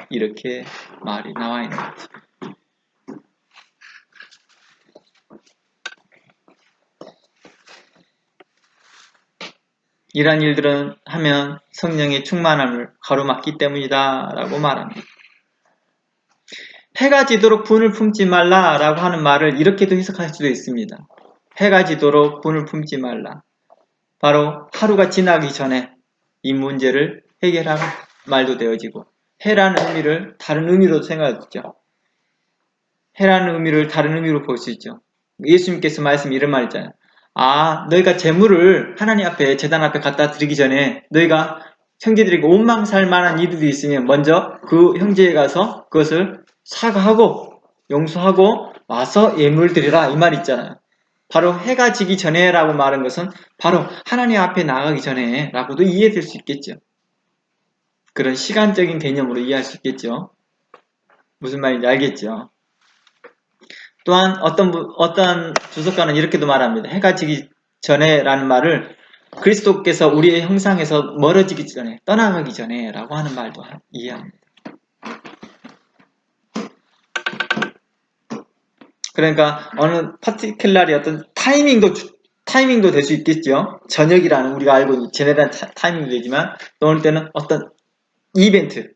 이렇게 말이 나와 있는 거죠. 이러한 일들은 하면 성령의 충만함을 가로막기 때문이다 라고 말합니다. 해가 지도록 분을 품지 말라 라고 하는 말을 이렇게도 해석할 수도 있습니다. 해가 지도록 분을 품지 말라. 바로 하루가 지나기 전에 이 문제를 해결하라 말도 되어지고, 해라는 의미를 다른 의미로 생각하죠. 해라는 의미를 다른 의미로 볼 수 있죠. 예수님께서 이런 말 있잖아요. 너희가 재물을 하나님 앞에 제단 앞에 갖다 드리기 전에 너희가 형제들에게 원망 살 만한 일들이 있으면 먼저 그 형제에 가서 그것을 사과하고 용서하고 와서 예물 드리라 이 말 있잖아요. 바로 해가 지기 전에 라고 말한 것은 바로 하나님 앞에 나가기 전에 라고도 이해될 수 있겠죠. 그런 시간적인 개념으로 이해할 수 있겠죠. 무슨 말인지 알겠죠. 또한 어떤 주석가는 이렇게도 말합니다. 해가 지기 전에 라는 말을 그리스도께서 우리의 형상에서 멀어지기 전에, 떠나가기 전에 라고 하는 말도 이해합니다. 그러니까 어느 파티클라리 어떤 타이밍도 될 수 있겠죠. 저녁이라는 우리가 알고 있는 제네란 타이밍도 되지만 또 어느 때는 어떤 이벤트라는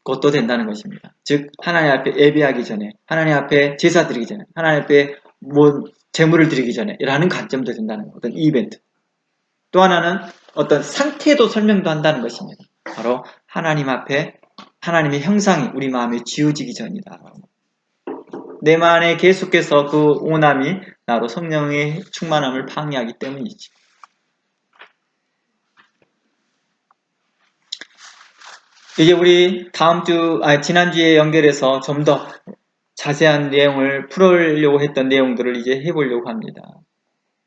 것도 된다는 것입니다. 즉 하나님 앞에 예배하기 전에, 하나님 앞에 제사 드리기 전에, 하나님 앞에 제물을 드리기 전에 라는 관점도 된다는 어떤 이벤트. 또 하나는 어떤 상태도 설명도 한다는 것입니다. 바로 하나님 앞에 하나님의 형상이 우리 마음에 지워지기 전이다. 내 마음에 계속해서 그 오남이 나로 성령의 충만함을 방해하기 때문이지. 이제 우리 지난주에 연결해서 좀 더 자세한 내용을 풀으려고 했던 내용들을 이제 해보려고 합니다.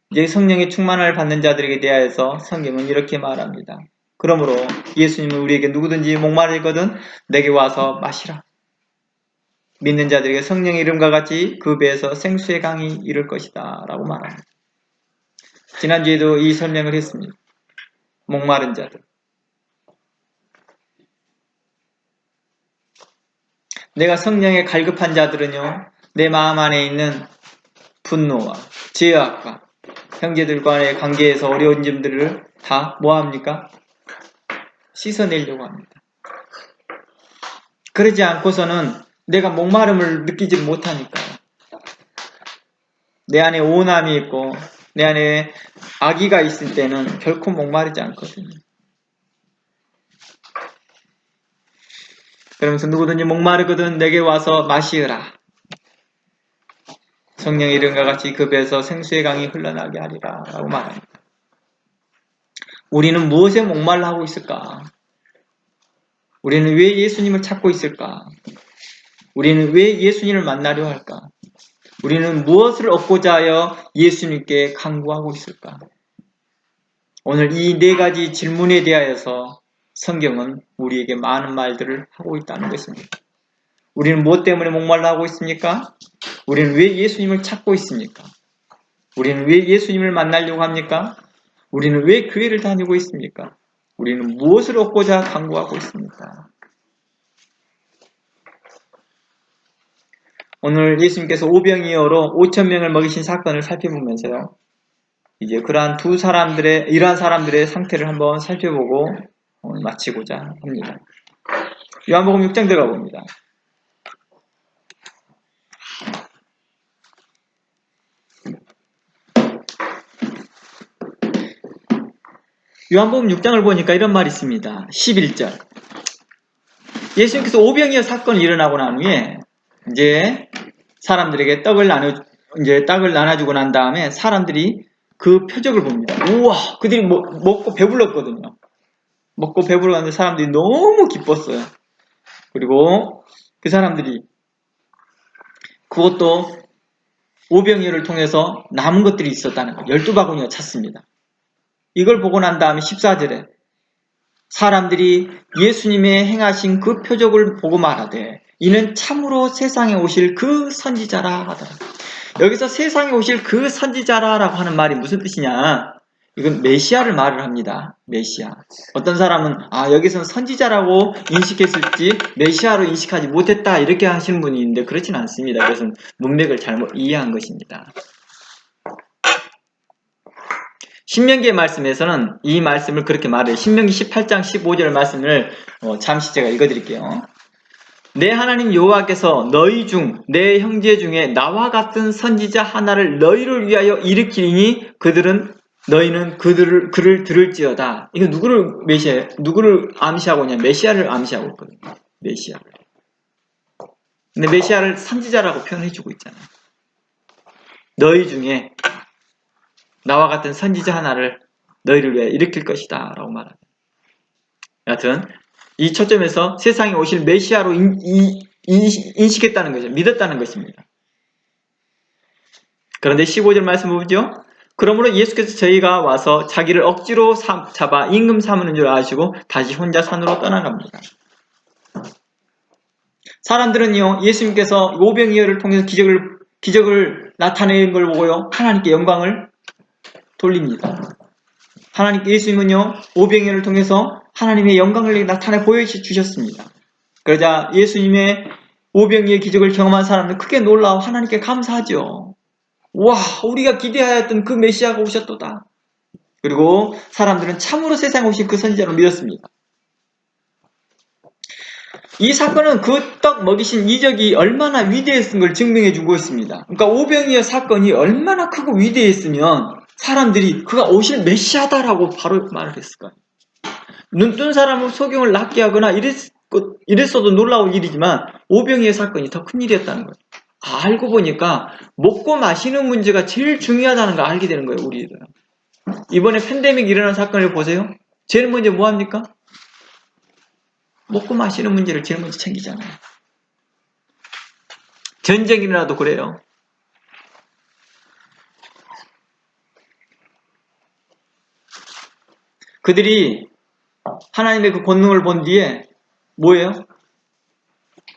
이제 성령의 충만을 받는 자들에게 대하여서 성경은 이렇게 말합니다. 그러므로 예수님은 우리에게 누구든지 목마르거든 내게 와서 마시라. 믿는 자들에게 성령의 이름과 같이 그 배에서 생수의 강이 이를 것이다 라고 말합니다. 지난주에도 이 설명을 했습니다. 목마른 자들. 내가 성령에 갈급한 자들은요, 내 마음 안에 있는 분노와 죄악과 형제들과의 관계에서 어려운 점들을 다 뭐합니까? 씻어내려고 합니다. 그러지 않고서는 내가 목마름을 느끼지 못하니까요. 내 안에 오남이 있고 내 안에 악의가 있을 때는 결코 목마르지 않거든요. 그러면서 누구든지 목마르거든 내게 와서 마시으라. 성령의 이름과 같이 그 배에서 생수의 강이 흘러나게 하리라 라고 말합니다. 우리는 무엇에 목말라 하고 있을까? 우리는 왜 예수님을 찾고 있을까? 우리는 왜 예수님을 만나려 할까? 우리는 무엇을 얻고자 하여 예수님께 간구하고 있을까? 오늘 이 네 가지 질문에 대하여서 성경은 우리에게 많은 말들을 하고 있다는 것입니다. 우리는 무엇 때문에 목말라 하고 있습니까? 우리는 왜 예수님을 찾고 있습니까? 우리는 왜 예수님을 만나려고 합니까? 우리는 왜 교회를 다니고 있습니까? 우리는 무엇을 얻고자 간구하고 있습니까? 오늘 예수님께서 오병이어로 5,000명을 먹이신 사건을 살펴보면서요. 이제 그러한 이러한 사람들의 상태를 한번 살펴보고 마치고자 합니다. 요한복음 6장 들어가 봅니다. 요한복음 6장을 보니까 이런 말이 있습니다. 11절. 예수님께서 오병이어 사건이 일어나고 난 후에 이제 사람들에게 떡을 나눠주고 난 다음에 사람들이 그 표적을 봅니다. 우와, 그들이 먹고 배불렀거든요. 먹고 배불렀는데 사람들이 너무 기뻤어요. 그리고 그 사람들이 그것도 오병이어를 통해서 남은 것들이 있었다는 거예요. 12바구니가 찼습니다. 이걸 보고 난 다음에 14절에 사람들이 예수님의 행하신 그 표적을 보고 말하되 이는 참으로 세상에 오실 그 선지자라 하더라. 여기서 세상에 오실 그 선지자라고 하는 말이 무슨 뜻이냐? 이건 메시아를 말을 합니다. 메시아. 어떤 사람은 여기서는 선지자라고 인식했을지 메시아로 인식하지 못했다 이렇게 하시는 분이 있는데 그렇진 않습니다. 그것은 문맥을 잘못 이해한 것입니다. 신명기의 말씀에서는 이 말씀을 그렇게 말해요. 신명기 18장 15절 말씀을 잠시 제가 읽어드릴게요. 내 하나님 여호와께서 너희 중 내 형제 중에 나와 같은 선지자 하나를 너희를 위하여 일으키니 너희는 그를 들을지어다. 이거 누구를 암시하고 있냐? 메시아를 암시하고 있거든요. 메시아를. 근데 메시아를 선지자라고 표현해주고 있잖아요. 너희 중에 나와 같은 선지자 하나를 너희를 위해 일으킬 것이다 라고 말합니다. 여하튼 이 초점에서 세상에 오실 메시아로 인식했다는 거죠. 믿었다는 것입니다. 그런데 15절 말씀 보죠. 그러므로 예수께서 저희가 와서 자기를 억지로 잡아 임금 삼는 줄 아시고 다시 혼자 산으로 떠나갑니다. 사람들은요, 예수님께서 오병이어를 통해서 기적을 나타내는 걸 보고요, 하나님께 영광을 돌립니다. 예수님은요, 오병이어를 통해서 하나님의 영광을 나타내 보여주셨습니다. 그러자 예수님의 오병이의 기적을 경험한 사람들 크게 놀라워 하나님께 감사하죠. 와, 우리가 기대하였던 그 메시아가 오셨도다. 그리고 사람들은 참으로 세상에 오신 그 선지자로 믿었습니다. 이 사건은 그 떡 먹이신 이적이 얼마나 위대했은 걸 증명해 주고 있습니다. 그러니까 오병이어 사건이 얼마나 크고 위대했으면 사람들이 그가 오실 메시아다라고 바로 말을 했을까요? 눈뜬 사람을 소경을 낫게 하거나 이랬어도 놀라울 일이지만 오병이어 사건이 더 큰 일이었다는 거예요. 알고 보니까 먹고 마시는 문제가 제일 중요하다는 걸 알게 되는 거예요. 우리들은. 이번에 팬데믹 일어난 사건을 보세요. 제일 먼저 뭐합니까? 먹고 마시는 문제를 제일 먼저 챙기잖아요. 전쟁이라도 그래요. 그들이 하나님의 그 권능을 본 뒤에 뭐예요?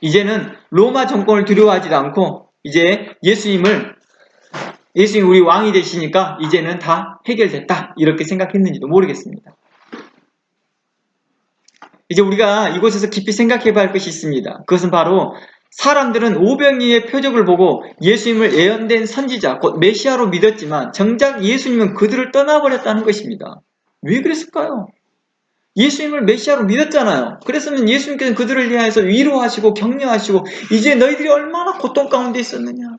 이제는 로마 정권을 두려워하지도 않고 이제 예수님 우리 왕이 되시니까 이제는 다 해결됐다 이렇게 생각했는지도 모르겠습니다. 이제 우리가 이곳에서 깊이 생각해봐야 할 것이 있습니다. 그것은 바로 사람들은 오병이의 표적을 보고 예수님을 예언된 선지자, 곧 메시아로 믿었지만 정작 예수님은 그들을 떠나버렸다는 것입니다. 왜 그랬을까요? 예수님을 메시아로 믿었잖아요. 그랬으면 예수님께서는 그들을 위하여서 위로하시고 격려하시고 이제 너희들이 얼마나 고통 가운데 있었느냐.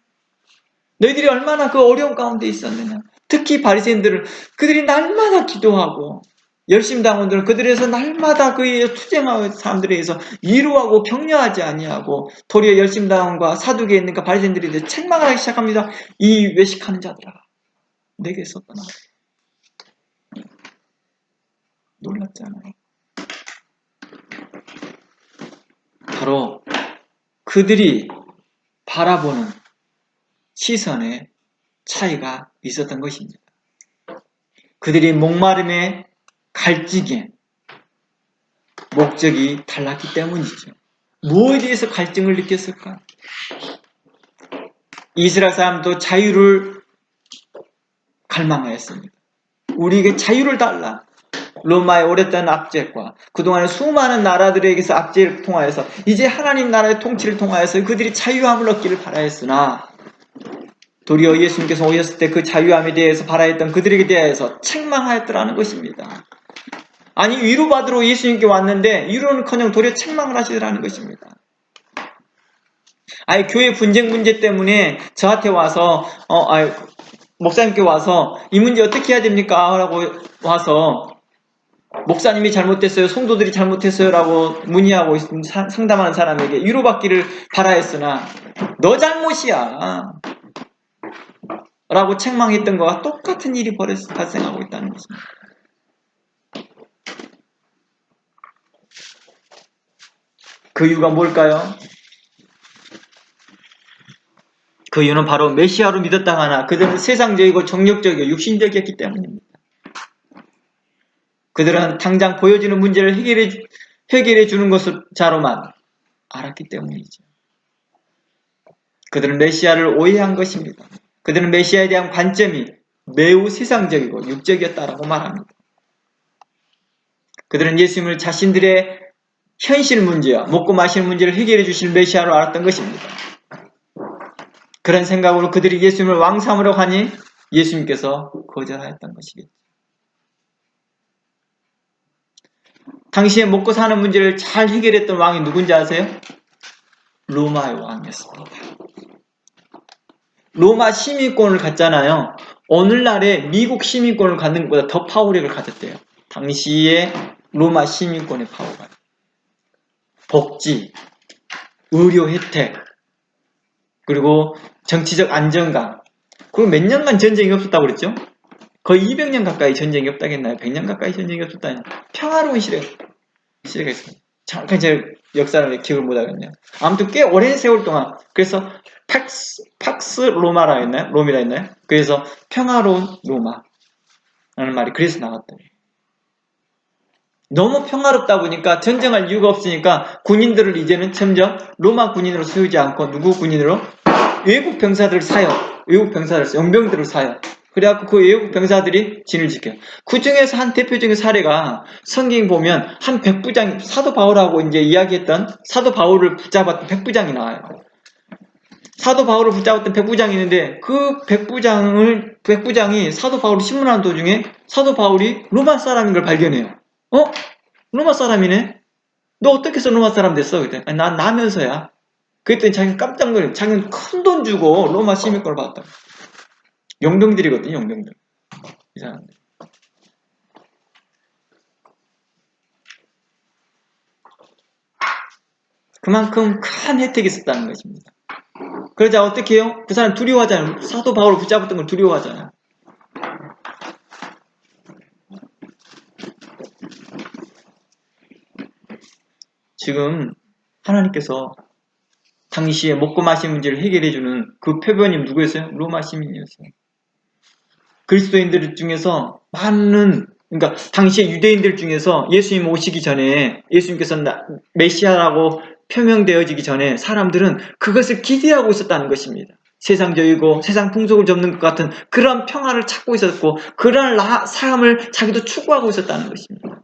너희들이 얼마나 그 어려운 가운데 있었느냐. 특히 바리새인들을 그들이 날마다 기도하고 열심 당원들은 그들에서 날마다 그의 투쟁하는 사람들에 의해서 위로하고 격려하지 아니하고 도리어 열심 당원과 사두개에 있는 그 바리새인들에 대해 책망을 하기 시작합니다. 이 외식하는 자들아 내게서 떠나라. 놀랐잖아요. 바로 그들이 바라보는 시선에 차이가 있었던 것입니다. 그들이 목마름에 갈증에 목적이 달랐기 때문이죠. 무엇에 대해서 갈증을 느꼈을까? 이스라엘 사람도 자유를 갈망하였습니다. 우리에게 자유를 달라. 로마의 오랫동안 압제과 그동안의 수많은 나라들에게서 압제를 통하여서 이제 하나님 나라의 통치를 통하여서 그들이 자유함을 얻기를 바라였으나 도리어 예수님께서 오셨을 때 그 자유함에 대해서 바라했던 그들에게 대해서 책망하였더라는 것입니다. 아니 위로받으러 예수님께 왔는데 위로는커녕 도리어 책망을 하시더라는 것입니다. 아니 교회 분쟁 문제 때문에 저한테 와서 목사님께 와서 이 문제 어떻게 해야 됩니까? 라고 와서 목사님이 잘못됐어요. 성도들이 잘못했어요. 라고 문의하고 상담하는 사람에게 위로받기를 바라였으나 너 잘못이야. 라고 책망했던 것과 똑같은 일이 발생하고 있다는 것입니다. 그 이유가 뭘까요? 그 이유는 바로 메시아로 믿었다 하나 그들은 세상적이고 정력적이고 육신적이었기 때문입니다. 그들은 당장 보여지는 문제를 해결해 주는 것을 자로만 알았기 때문이죠. 그들은 메시아를 오해한 것입니다. 그들은 메시아에 대한 관점이 매우 세상적이고 육적이었다라고 말합니다. 그들은 예수님을 자신들의 현실 문제와 먹고 마시는 문제를 해결해 주실 메시아로 알았던 것입니다. 그런 생각으로 그들이 예수님을 왕 삼으러 가니 예수님께서 거절하였던 것이겠죠. 당시에 먹고 사는 문제를 잘 해결했던 왕이 누군지 아세요? 로마의 왕이었습니다. 로마 시민권을 갖잖아요. 오늘날의 미국 시민권을 갖는 것보다 더 파워력을 가졌대요. 당시에 로마 시민권의 파워가. 복지, 의료 혜택, 그리고 정치적 안정감. 그리고 몇 년간 전쟁이 없었다고 그랬죠? 거의 200년 가까이 전쟁이 없다겠나요? 100년 가까이 전쟁이 없었다니. 평화로운 시대가 있습니다. 잠깐 제 역사를 기억을 못하겠네요. 아무튼 꽤 오랜 세월 동안 그래서 팍스 로마라 했나요? 롬이라 했나요? 그래서 평화로운 로마라는 말이 그래서 나왔대요. 너무 평화롭다 보니까 전쟁할 이유가 없으니까 군인들을 이제는 점점 로마 군인으로 세우지 않고 누구 군인으로? 외국 병사들을 사요. 용병들을 사요. 그래갖고 그 외국 병사들이 진을 지켜요. 그 중에서 한 대표적인 사례가 성경 보면 한 백부장, 사도 바울하고 이제 이야기했던 사도 바울을 붙잡았던 백부장이 나와요. 사도 바울을 붙잡았던 백부장이 있는데 그 백부장이 사도 바울을 신문하는 도중에 사도 바울이 로마 사람인 걸 발견해요. 로마 사람이네? 너 어떻게 해서 로마 사람 됐어? 그랬더니 난 나면서야. 그랬더니 자기는 깜짝 놀래요. 자기는 큰 돈 주고 로마 시민권을 받았다. 용병들이거든요, 용병들. 이 사람들. 그만큼 큰 혜택이 있었다는 것입니다. 그러자 어떻게 해요? 그 사람 두려워하잖아요. 사도 바울을 붙잡았던 걸 두려워하잖아요. 지금 하나님께서 당시에 먹고 마시는 문제를 해결해주는 그 표본이 누구였어요? 로마 시민이었어요. 그리스도인들 중에서 많은, 그러니까 당시에 유대인들 중에서 예수님 오시기 전에, 예수님께서 메시아라고 표명되어지기 전에 사람들은 그것을 기대하고 있었다는 것입니다. 세상적이고 세상 풍속을 접는 것 같은 그런 평화를 찾고 있었고, 그런 삶을 자기도 추구하고 있었다는 것입니다.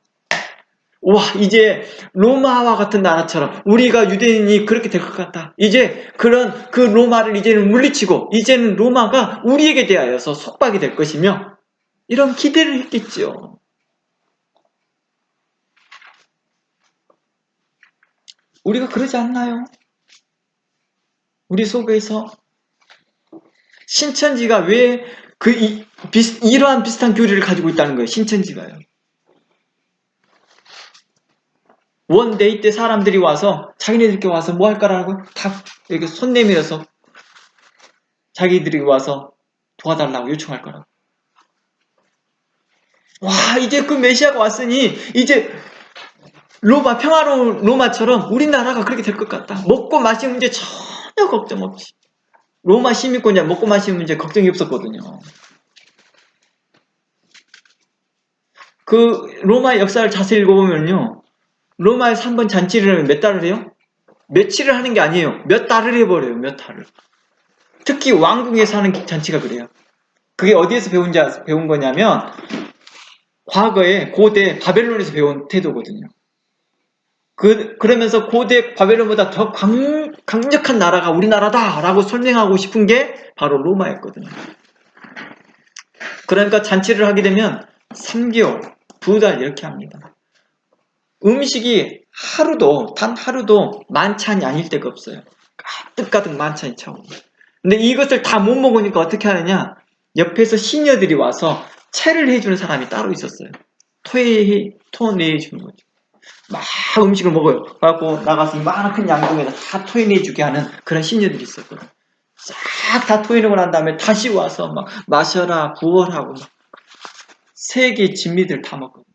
와, 이제 로마와 같은 나라처럼 우리가 유대인이 그렇게 될 것 같다. 이제 그런 그 로마를 이제는 물리치고 이제는 로마가 우리에게 대하여서 속박이 될 것이며, 이런 기대를 했겠죠. 우리가 그러지 않나요? 우리 속에서 신천지가 왜 이러한 비슷한 교리를 가지고 있다는 거예요. 신천지가요. 원데이 때 사람들이 와서 자기네들께 와서 뭐 할 거라고 다 이렇게 손 내밀어서 자기들이 와서 도와달라고 요청할 거라고. 와, 이제 그 메시아가 왔으니 이제 로마, 평화로운 로마처럼 우리나라가 그렇게 될 것 같다. 먹고 마시는 문제 전혀 걱정 없이. 로마 시민권이야 먹고 마시는 문제 걱정이 없었거든요. 그 로마의 역사를 자세히 읽어보면요, 로마에서 한 번 잔치를 하면 몇 달을 해요? 며칠을 하는 게 아니에요. 몇 달을 해버려요. 몇 달을. 특히 왕궁에서 하는 잔치가 그래요. 그게 어디에서 배운 거냐면 과거에 고대 바벨론에서 배운 태도거든요. 그러면서 고대 바벨론보다 더 강력한 나라가 우리나라다라고 설명하고 싶은 게 바로 로마였거든요. 그러니까 잔치를 하게 되면 3개월, 2달 이렇게 합니다. 음식이 단 하루도 만찬이 아닐 때가 없어요. 가득가득 만찬이 차고. 근데 이것을 다 못 먹으니까 어떻게 하느냐? 옆에서 시녀들이 와서 체를 해주는 사람이 따로 있었어요. 토내주는 거죠. 막 음식을 먹어요. 그래갖고 나가서 이만한 큰 양동에다 다 토해내주게 하는 그런 시녀들이 있었거든요. 싹 다 토해내고 난 다음에 다시 와서 막 마셔라, 부어라고 막 3개 진미들 다 먹거든요.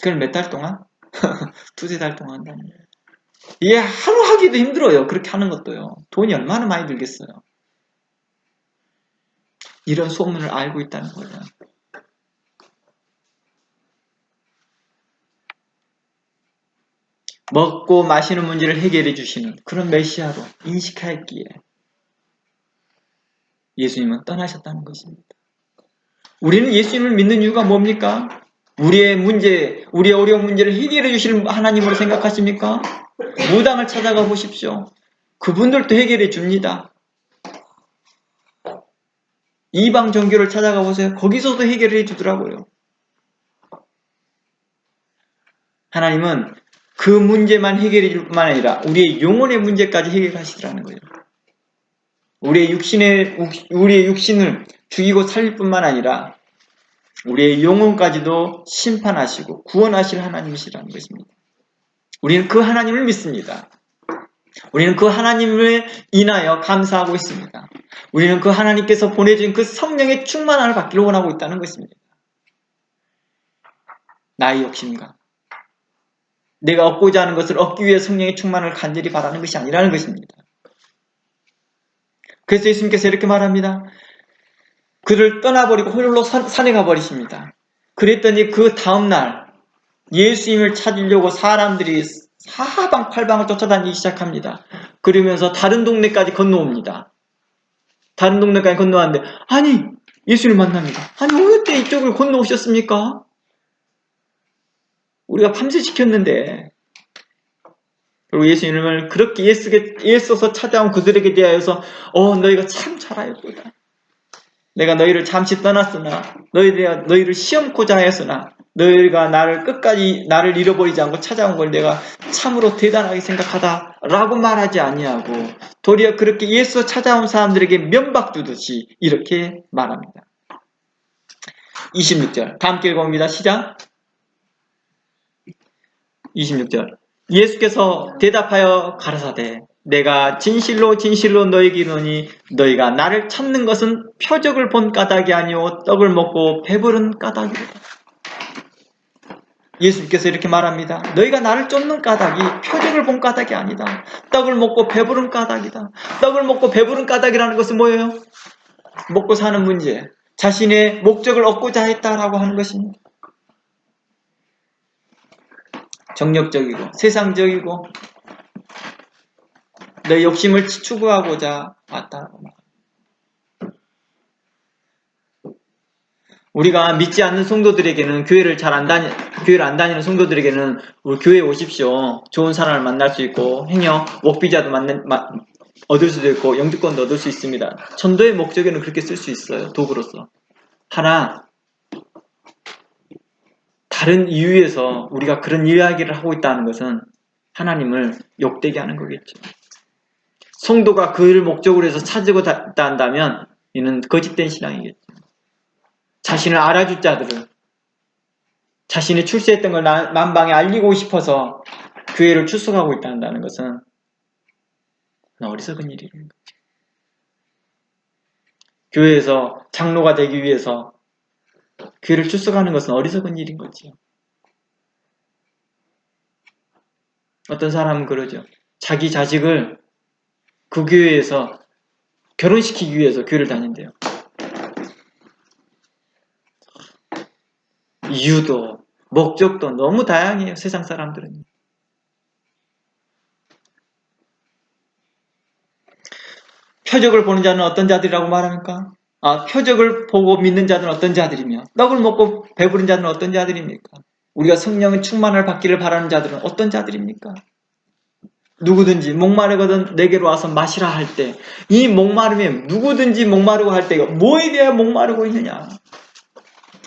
그걸 몇 달 동안? 2-3달 동안 한다는 거예요. 이게 하루 하기도 힘들어요. 그렇게 하는 것도요. 돈이 얼마나 많이 들겠어요. 이런 소문을 알고 있다는 거예요. 먹고 마시는 문제를 해결해 주시는 그런 메시아로 인식하였기에 예수님은 떠나셨다는 것입니다. 우리는 예수님을 믿는 이유가 뭡니까? 우리의 어려운 문제를 해결해 주실 하나님으로 생각하십니까? 무당을 찾아가 보십시오. 그분들도 해결해 줍니다. 이방 종교를 찾아가 보세요. 거기서도 해결해 주더라고요. 하나님은 그 문제만 해결해 줄 뿐만 아니라 우리의 영혼의 문제까지 해결하시더라는 거예요. 우리의 육신을 죽이고 살릴 뿐만 아니라 우리의 영혼까지도 심판하시고 구원하실 하나님이시라는 것입니다. 우리는 그 하나님을 믿습니다. 우리는 그 하나님을 인하여 감사하고 있습니다. 우리는 그 하나님께서 보내준 그 성령의 충만함을 받기를 원하고 있다는 것입니다. 나의 욕심과 내가 얻고자 하는 것을 얻기 위해 성령의 충만을 간절히 바라는 것이 아니라는 것입니다. 그래서 예수님께서 이렇게 말합니다. 그를 떠나버리고 홀로 산에 가버리십니다. 그랬더니 그 다음날 예수님을 찾으려고 사람들이 사방팔방을 쫓아다니기 시작합니다. 그러면서 다른 동네까지 건너옵니다. 다른 동네까지 건너왔는데 아니 예수를 만납니다. 아니 어떻게 이쪽을 건너오셨습니까? 우리가 밤새 지켰는데. 그리고 예수님을 그렇게 애써서 찾아온 그들에게 대하여서 너희가 참 잘하였도다. 내가 너희를 잠시 떠났으나 너희를 시험코자 하였으나 너희가 끝까지 나를 잃어버리지 않고 찾아온 걸 내가 참으로 대단하게 생각하다 라고 말하지 아니하고 도리어 그렇게 예수 찾아온 사람들에게 면박 주듯이 이렇게 말합니다. 26절 다 함께 읽어봅니다. 시작. 26절 예수께서 대답하여 가라사대 내가 진실로 진실로 너희에게 이르노니 너희가 나를 찾는 것은 표적을 본 까닭이 아니오 떡을 먹고 배부른 까닭이로다. 예수님께서 이렇게 말합니다. 너희가 나를 쫓는 까닭이 표적을 본 까닭이 아니다. 떡을 먹고 배부른 까닭이다. 떡을 먹고 배부른 까닭이라는 것은 뭐예요? 먹고 사는 문제, 자신의 목적을 얻고자 했다라고 하는 것입니다. 정력적이고 세상적이고 내 욕심을 추구하고자 왔다라고 말합니다. 우리가 믿지 않는 성도들에게는 교회를 안 다니는 성도들에게는 우리 교회에 오십시오. 좋은 사람을 만날 수 있고 행여 목비자도 얻을 수도 있고 영주권도 얻을 수 있습니다. 전도의 목적에는 그렇게 쓸 수 있어요. 도구로서. 하나 다른 이유에서 우리가 그런 이야기를 하고 있다는 것은 하나님을 욕되게 하는 거겠죠. 성도가 그를 목적으로 해서 찾으고 있다 한다면 이는 거짓된 신앙이겠죠. 자신을 알아줄 자들을 자신이 출세했던 걸 만방에 알리고 싶어서 교회를 출석하고 있다는 것은 어리석은 일인 거죠. 교회에서 장로가 되기 위해서 교회를 출석하는 것은 어리석은 일인 거죠. 어떤 사람은 그러죠. 자기 자식을 그 교회에서 결혼시키기 위해서 교회를 다닌대요. 이유도 목적도 너무 다양해요. 세상 사람들은. 표적을 보는 자는 어떤 자들이라고 말합니까? 표적을 보고 믿는 자들은 어떤 자들이며 떡을 먹고 배부른 자들은 어떤 자들입니까? 우리가 성령의 충만을 받기를 바라는 자들은 어떤 자들입니까? 누구든지 목마르거든 내게로 와서 마시라 할 때 이 목마름에 누구든지 목마르고 할 때 뭐에 대해 목마르고 있느냐?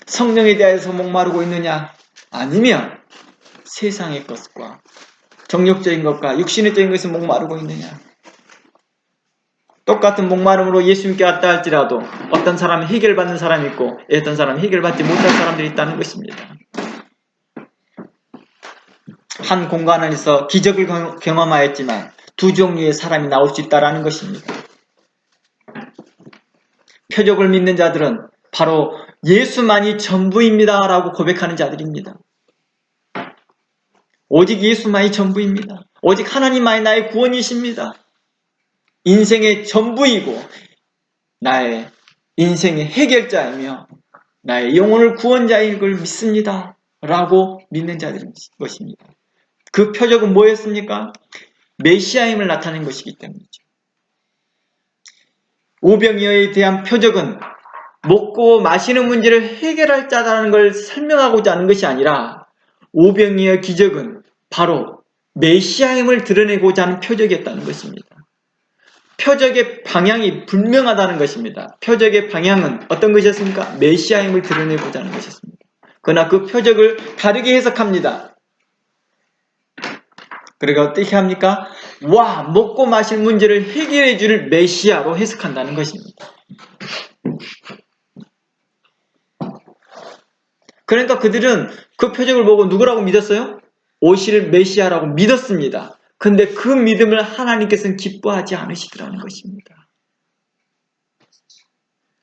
성령에 대해서 목마르고 있느냐? 아니면 세상의 것과 정욕적인 것과 육신적인 것에 목마르고 있느냐? 똑같은 목마름으로 예수님께 왔다 할지라도 어떤 사람은 해결받는 사람이 있고 어떤 사람은 해결받지 못할 사람들이 있다는 것입니다. 한 공간 안에서 기적을 경험하였지만 두 종류의 사람이 나올 수 있다는 것입니다. 표적을 믿는 자들은 바로 예수만이 전부입니다 라고 고백하는 자들입니다. 오직 예수만이 전부입니다. 오직 하나님만이 나의 구원이십니다. 인생의 전부이고 나의 인생의 해결자이며 나의 영혼을 구원자인 걸 믿습니다 라고 믿는 자들인 것입니다. 그 표적은 뭐였습니까? 메시아임을 나타낸 것이기 때문이죠. 오병이어에 대한 표적은 먹고 마시는 문제를 해결할 자라는 걸 설명하고자 하는 것이 아니라 오병이어 기적은 바로 메시아임을 드러내고자 하는 표적이었다는 것입니다. 표적의 방향이 분명하다는 것입니다. 표적의 방향은 어떤 것이었습니까? 메시아임을 드러내고자 하는 것이었습니다. 그러나 그 표적을 다르게 해석합니다. 그러니까 어떻게 합니까? 먹고 마실 문제를 해결해 줄 메시아로 해석한다는 것입니다. 그러니까 그들은 그 표적을 보고 누구라고 믿었어요? 오실 메시아라고 믿었습니다. 근데 그 믿음을 하나님께서는 기뻐하지 않으시더라는 것입니다.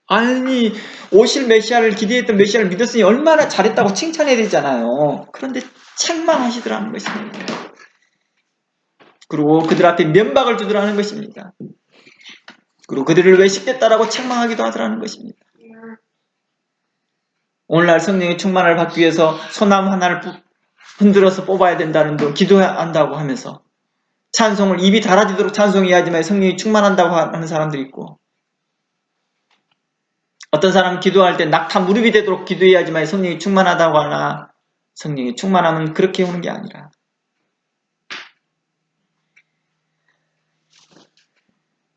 아니, 오실 메시아를 기대했던 메시아를 믿었으니 얼마나 잘했다고 칭찬해야 되잖아요. 그런데 책망하시더라는 것입니다. 그리고 그들 앞에 면박을 주더라는 것입니다. 그리고 그들을 외식됐다라고 책망하기도 하더라는 것입니다. 오늘날 성령의 충만을 받기 위해서 소나무 하나를 흔들어서 뽑아야 된다는 둥 기도한다고 하면서 찬송을 입이 닳아지도록 찬송해야지만 성령이 충만한다고 하는 사람들이 있고 어떤 사람은 기도할 때 낙타 무릎이 되도록 기도해야지만 성령이 충만하다고 하나 성령이 충만하면 그렇게 오는 게 아니라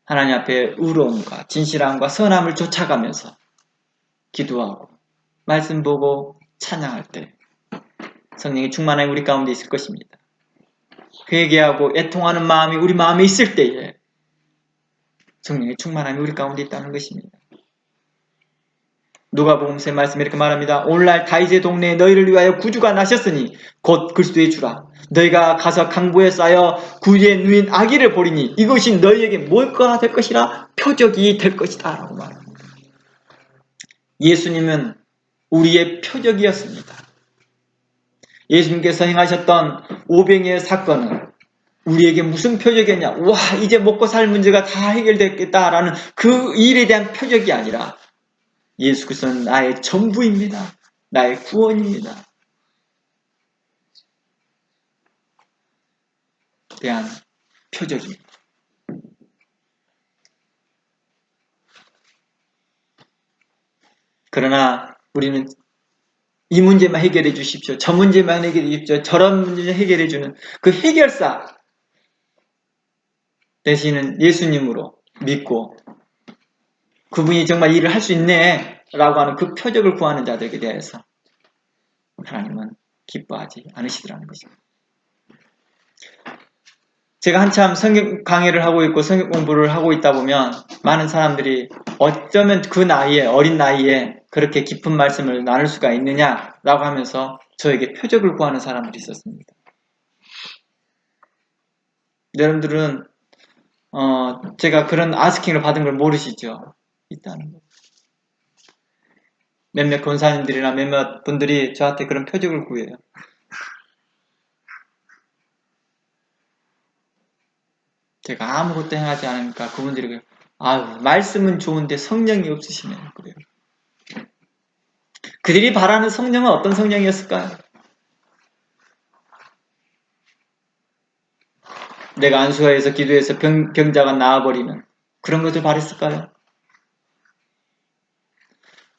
하나님 앞에 의로움과 진실함과 선함을 쫓아가면서 기도하고 말씀 보고 찬양할 때 성령의 충만함이 우리 가운데 있을 것입니다. 회개하고 애통하는 마음이 우리 마음에 있을 때에 성령의 충만함이 우리 가운데 있다는 것입니다. 누가복음서의 말씀에 이렇게 말합니다. 오늘날 다윗의 동네에 너희를 위하여 구주가 나셨으니 곧 그리스도의 주라. 너희가 가서 강보에 쌓여 구유에 누인 아기를 보리니 이것이 너희에게 뭘까 될 것이라 표적이 될 것이다 라고 말합니다. 예수님은 우리의 표적이었습니다. 예수님께서 행하셨던 오병이의 사건은 우리에게 무슨 표적이었냐? 와, 이제 먹고 살 문제가 다 해결됐겠다라는 그 일에 대한 표적이 아니라 예수 그리스도는 나의 전부입니다. 나의 구원입니다. 대한 표적입니다. 그러나 우리는 이 문제만 해결해 주십시오. 저 문제만 해결해 주십시오. 저런 문제 해결해 주는 그 해결사 되시는 예수님으로 믿고 그분이 정말 일을 할 수 있네 라고 하는 그 표적을 구하는 자들에 대해서 하나님은 기뻐하지 않으시더라는 것입니다. 제가 한참 성경 강의를 하고 있고 성경 공부를 하고 있다 보면 많은 사람들이 어쩌면 그 나이에, 어린 나이에 그렇게 깊은 말씀을 나눌 수가 있느냐라고 하면서 저에게 표적을 구하는 사람들이 있었습니다. 여러분들은 제가 그런 아스킹을 받은 걸 모르시죠? 있다는 거. 몇몇 권사님들이나 몇몇 분들이 저한테 그런 표적을 구해요. 제가 아무것도 행하지 않으니까 그분들이 말씀은 좋은데 성령이 없으시면 그래요. 그들이 바라는 성령은 어떤 성령이었을까요? 내가 안수하에서 기도해서 병자가 나아버리는 그런 것을 바랬을까요?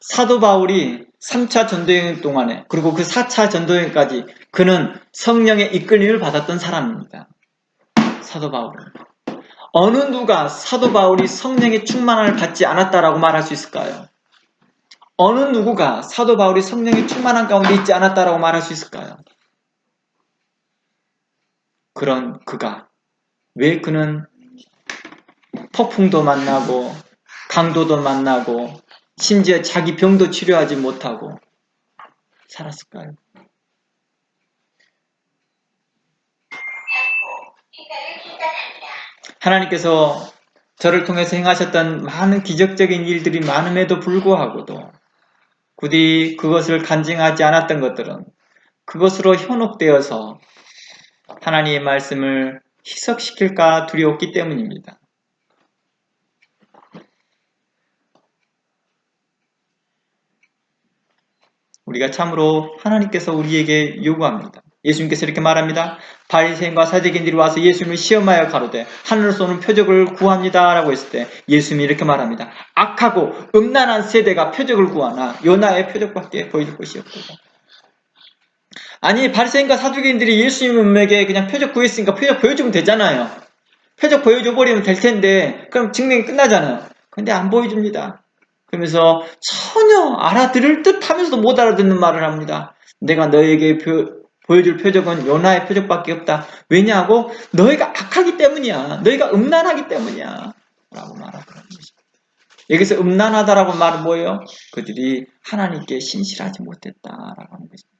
사도 바울이 3차 전도여행 동안에 그리고 그 4차 전도여행까지 그는 성령의 이끌림을 받았던 사람입니다. 사도 바울은. 어느 누가 사도 바울이 성령의 충만함을 받지 않았다라고 말할 수 있을까요? 어느 누구가 사도 바울이 성령의 충만함 가운데 있지 않았다라고 말할 수 있을까요? 그런 그가 왜 그는 폭풍도 만나고 강도도 만나고 심지어 자기 병도 치료하지 못하고 살았을까요? 하나님께서 저를 통해서 행하셨던 많은 기적적인 일들이 많음에도 불구하고도 부디 그것을 간증하지 않았던 것들은 그것으로 현혹되어서 하나님의 말씀을 희석시킬까 두려웠기 때문입니다. 우리가 참으로 하나님께서 우리에게 요구합니다. 예수님께서 이렇게 말합니다. 바리새인과 사두개인들이 와서 예수님을 시험하여 가로되 하늘에서 오는 표적을 구합니다 라고 했을 때 예수님이 이렇게 말합니다. 악하고 음란한 세대가 표적을 구하나 요나의 표적밖에 보여줄 것이 없도다. 아니 바리새인과 사두개인들이 예수님에게 그냥 표적 구했으니까 표적 보여주면 되잖아요. 표적 보여줘 버리면 될 텐데 그럼 증명이 끝나잖아요. 근데 안 보여줍니다. 그러면서 전혀 알아들을 듯 하면서도 못 알아듣는 말을 합니다. 내가 너에게 보여줄 표적은 요나의 표적밖에 없다. 왜냐하고 너희가 악하기 때문이야. 너희가 음란하기 때문이야. 라고 말하더라는 것입니다. 여기서 음란하다라고 말은 뭐예요? 그들이 하나님께 신실하지 못했다라고 하는 것입니다.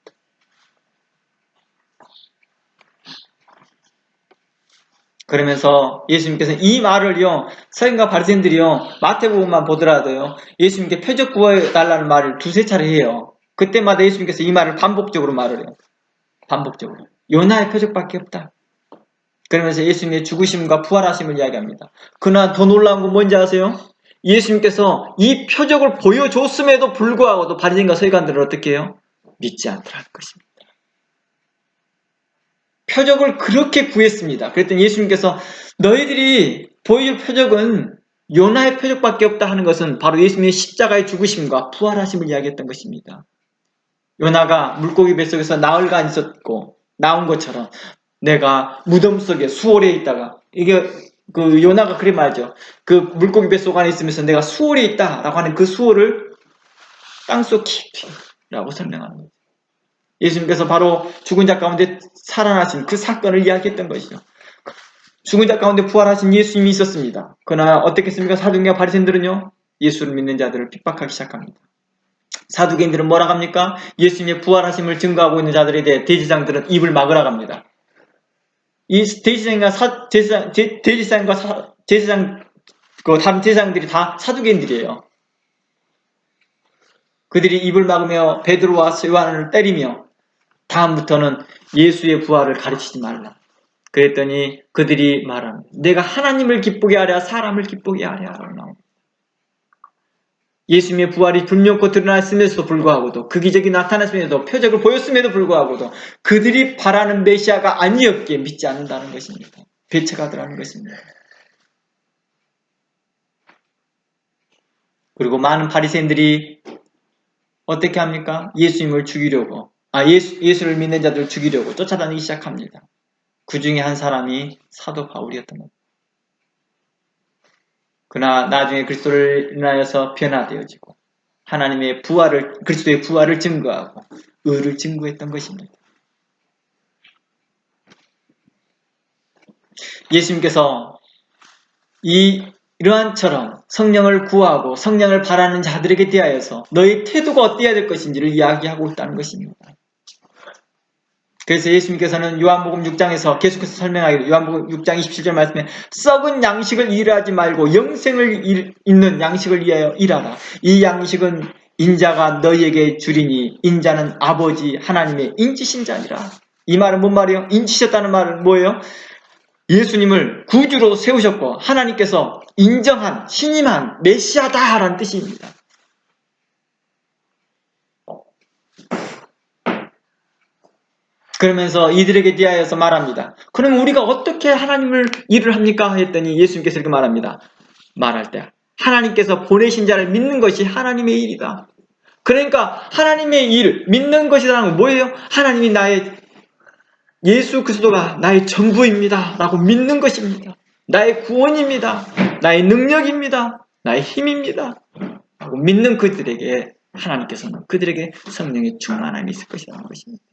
그러면서 예수님께서는 이 말을요, 서인과 바리새인들이요, 마태복음만 보더라도요, 예수님께 표적 구해달라는 말을 두세 차례 해요. 그때마다 예수님께서 이 말을 반복적으로 말을 해요. 반복적으로. 요나의 표적밖에 없다. 그러면서 예수님의 죽으심과 부활하심을 이야기합니다. 그러나 더 놀라운 건 뭔지 아세요? 예수님께서 이 표적을 보여줬음에도 불구하고도 바리새인과 서기관들은 어떻게 해요? 믿지 않더라는 것입니다. 표적을 그렇게 구했습니다. 그랬더니 예수님께서 너희들이 보여줄 표적은 요나의 표적밖에 없다 하는 것은 바로 예수님의 십자가의 죽으심과 부활하심을 이야기했던 것입니다. 요나가 물고기 뱃속에서 나흘간 있었고 나온 것처럼 내가 무덤 속에 수월에 있다가 이게 그 요나가 그래 말이죠. 그 물고기 뱃속 안에 있으면서 내가 수월에 있다라고 하는 그 수월을 땅속 깊이라고 설명하는 거죠. 예수님께서 바로 죽은 자 가운데 살아나신 그 사건을 이야기했던 것이죠. 죽은 자 가운데 부활하신 예수님이 있었습니다. 그러나 어떻겠습니까? 사두개인과 바리새인들은요. 예수를 믿는 자들을 핍박하기 시작합니다. 사두개인들은 뭐라 합니까? 예수님의 부활하심을 증거하고 있는 자들에 대해 대제사장들은 입을 막으라 합니다. 이 대제사장과 제사장 그 다른 제사장들이 다 사두개인들이에요. 그들이 입을 막으며 베드로와 요한을 때리며 다음부터는 예수의 부활을 가르치지 말라. 그랬더니 그들이 말합니다. 내가 하나님을 기쁘게 하랴 사람을 기쁘게 하랴 라고 나옵니다. 예수님의 부활이 분명코 드러났음에도 불구하고도 그 기적이 나타났음에도 표적을 보였음에도 불구하고도 그들이 바라는 메시아가 아니었기에 믿지 않는다는 것입니다. 배척하더라는 것입니다. 그리고 많은 바리새인들이 어떻게 합니까? 예수님을 죽이려고 예수를 믿는 자들을 죽이려고 쫓아다니기 시작합니다. 그 중에 한 사람이 사도 바울이었던 겁니다. 그러나 나중에 그리스도를 인하여서 변화되어지고 하나님의 부활을 그리스도의 부활을 증거하고 의를 증거했던 것입니다. 예수님께서 이러한처럼 성령을 구하고 성령을 바라는 자들에게 대하여서 너희 태도가 어때야 될 것인지를 이야기하고 있다는 것입니다. 그래서 예수님께서는 요한복음 6장에서 계속해서 설명하기를 요한복음 6장 27절 말씀에 썩은 양식을 일하지 말고 영생을 잇는 양식을 위하여 일하라. 이 양식은 인자가 너희에게 주리니 인자는 아버지 하나님의 인치신 자니라. 이 말은 뭔 말이에요? 인치셨다는 말은 뭐예요? 예수님을 구주로 세우셨고 하나님께서 인정한 신임한 메시아다라는 뜻입니다. 그러면서 이들에게 대하여서 말합니다. 그러면 우리가 어떻게 하나님을 일을 합니까? 했더니 예수님께서 이렇게 말합니다. 말할 때 하나님께서 보내신 자를 믿는 것이 하나님의 일이다. 그러니까 하나님의 일, 믿는 것이라는 건 뭐예요? 하나님이 예수 그리스도가 나의 전부입니다 라고 믿는 것입니다. 나의 구원입니다. 나의 능력입니다. 나의 힘입니다 라고 믿는 그들에게 하나님께서는 그들에게 성령의 충만함이 있을 것이라는 것입니다.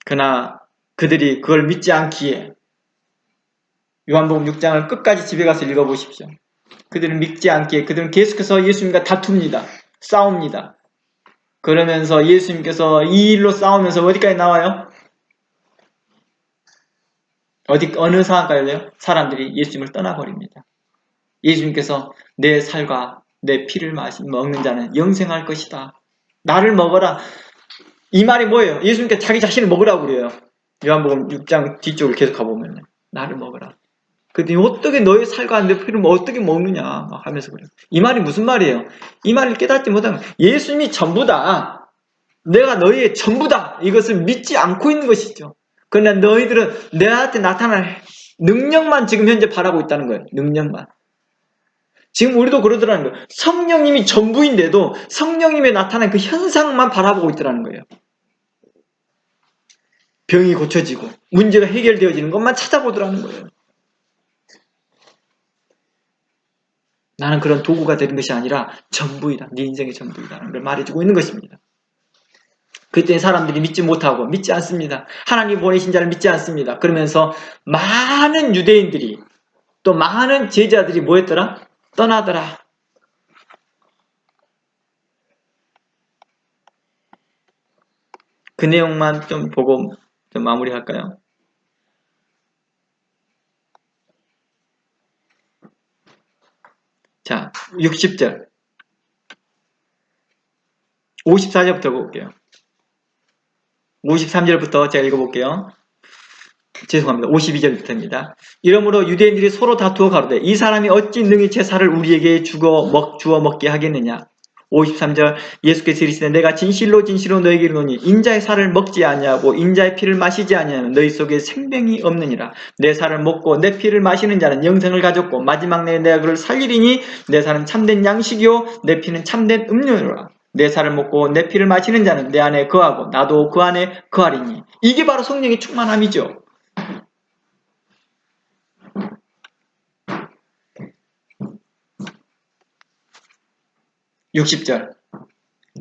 그러나 그들이 그걸 믿지 않기에 요한복음 6장을 끝까지 집에 가서 읽어보십시오. 그들은 믿지 않기에 그들은 계속해서 예수님과 다툽니다. 싸웁니다. 그러면서 예수님께서 이 일로 싸우면서 어디까지 나와요? 어느 상황까지요? 사람들이 예수님을 떠나버립니다. 예수님께서 내 살과 내 피를 먹는 자는 영생할 것이다. 나를 먹어라. 이 말이 뭐예요? 예수님께서 자기 자신을 먹으라고 그래요. 요한복음 6장 뒤쪽을 계속 가보면 나를 먹어라. 그랬더니 어떻게 너의 살과 내 피를 어떻게 먹느냐 막 하면서 그래요. 이 말이 무슨 말이에요? 이 말을 깨닫지 못하면 예수님이 전부다. 내가 너희의 전부다. 이것을 믿지 않고 있는 것이죠. 그러나 너희들은 내한테 나타날 능력만 지금 현재 바라고 있다는 거예요. 능력만. 지금 우리도 그러더라는 거예요. 성령님이 전부인데도 성령님의 나타난 그 현상만 바라보고 있더라는 거예요. 병이 고쳐지고 문제가 해결되어지는 것만 찾아보더라는 거예요. 나는 그런 도구가 되는 것이 아니라 전부이다. 네 인생의 전부이다라는 걸 말해주고 있는 것입니다. 그때 사람들이 믿지 못하고 믿지 않습니다. 하나님 보내신 자를 믿지 않습니다. 그러면서 많은 유대인들이 또 많은 제자들이 뭐였더라? 떠나더라. 그 내용만 좀 보고 좀 마무리할까요? 자, 60절 54절부터 볼게요. 53절부터 제가 읽어볼게요. 죄송합니다. 52절부터입니다. 이러므로 유대인들이 서로 다투어 가로되 이 사람이 어찌 능히 제 살을 우리에게 주어 먹게 하겠느냐. 53절 예수께서 이르시되 내가 진실로 진실로 너에게 이르노니 인자의 살을 먹지 아니하고 인자의 피를 마시지 아니하면 너희 속에 생명이 없느니라. 내 살을 먹고 내 피를 마시는 자는 영생을 가졌고 마지막 날에 내가 그를 살리리니 내 살은 참된 양식이요 내 피는 참된 음료로라. 내 살을 먹고 내 피를 마시는 자는 내 안에 거하고 나도 그 안에 거하리니. 이게 바로 성령의 충만함이죠. 60절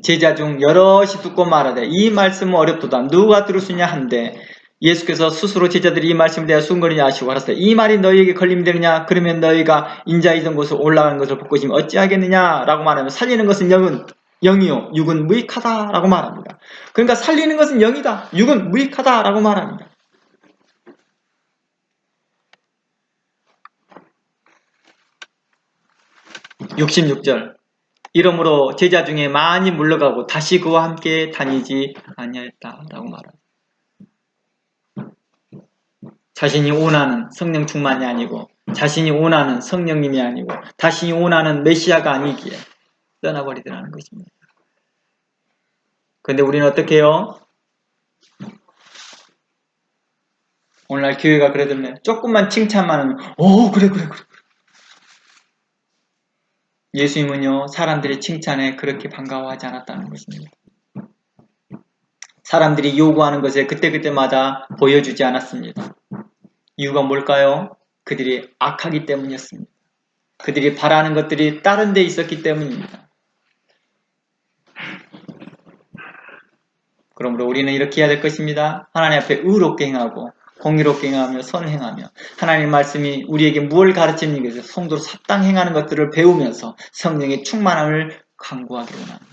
제자 중 여럿이 듣고 말하되 이 말씀은 어렵도다 누가 들을 수 있냐 한데 예수께서 스스로 제자들이 이 말씀에 대하여 수근거리냐 하시고 하셨어요. 이 말이 너희에게 걸림이 되느냐? 그러면 너희가 인자 있던 곳으로 올라가는 것을 볼 것이면 어찌하겠느냐? 라고 말하면 살리는 것은 영이요 육은 무익하다 라고 말합니다. 그러니까 살리는 것은 영이다. 육은 무익하다 라고 말합니다. 66절 이러므로 제자 중에 많이 물러가고 다시 그와 함께 다니지 아니하였다라고 말합니다. 자신이 원하는 성령 충만이 아니고 자신이 원하는 성령님이 아니고 자신이 원하는 메시아가 아니기에 떠나버리더라는 것입니다. 그런데 우리는 어떻게 해요? 오늘날 교회가 그러던데 조금만 칭찬만 하면 그래. 예수님은요 사람들의 칭찬에 그렇게 반가워하지 않았다는 것입니다. 사람들이 요구하는 것에 그때그때마다 보여주지 않았습니다. 이유가 뭘까요? 그들이 악하기 때문이었습니다. 그들이 바라는 것들이 다른 데 있었기 때문입니다. 그러므로 우리는 이렇게 해야 될 것입니다. 하나님 앞에 의롭게 행하고 공의롭게 행하며 선행하며 하나님 말씀이 우리에게 무엇을 가르치는 것에서 성도로 합당 행하는 것들을 배우면서 성령의 충만함을 강구하기로 합니다.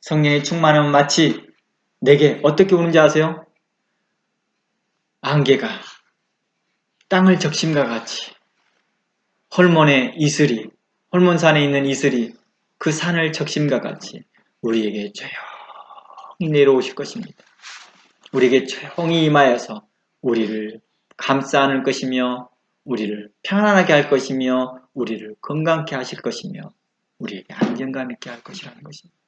성령의 충만함은 마치 내게 어떻게 오는지 아세요? 안개가 땅을 적심과 같이 헐몬의 이슬이 헐몬산에 있는 이슬이 그 산을 적심과 같이 우리에게 조용히 내려오실 것입니다. 우리에게 조용히 임하여서 우리를 감싸 안을 것이며 우리를 편안하게 할 것이며 우리를 건강케 하실 것이며 우리에게 안정감 있게 할 것이라는 것입니다.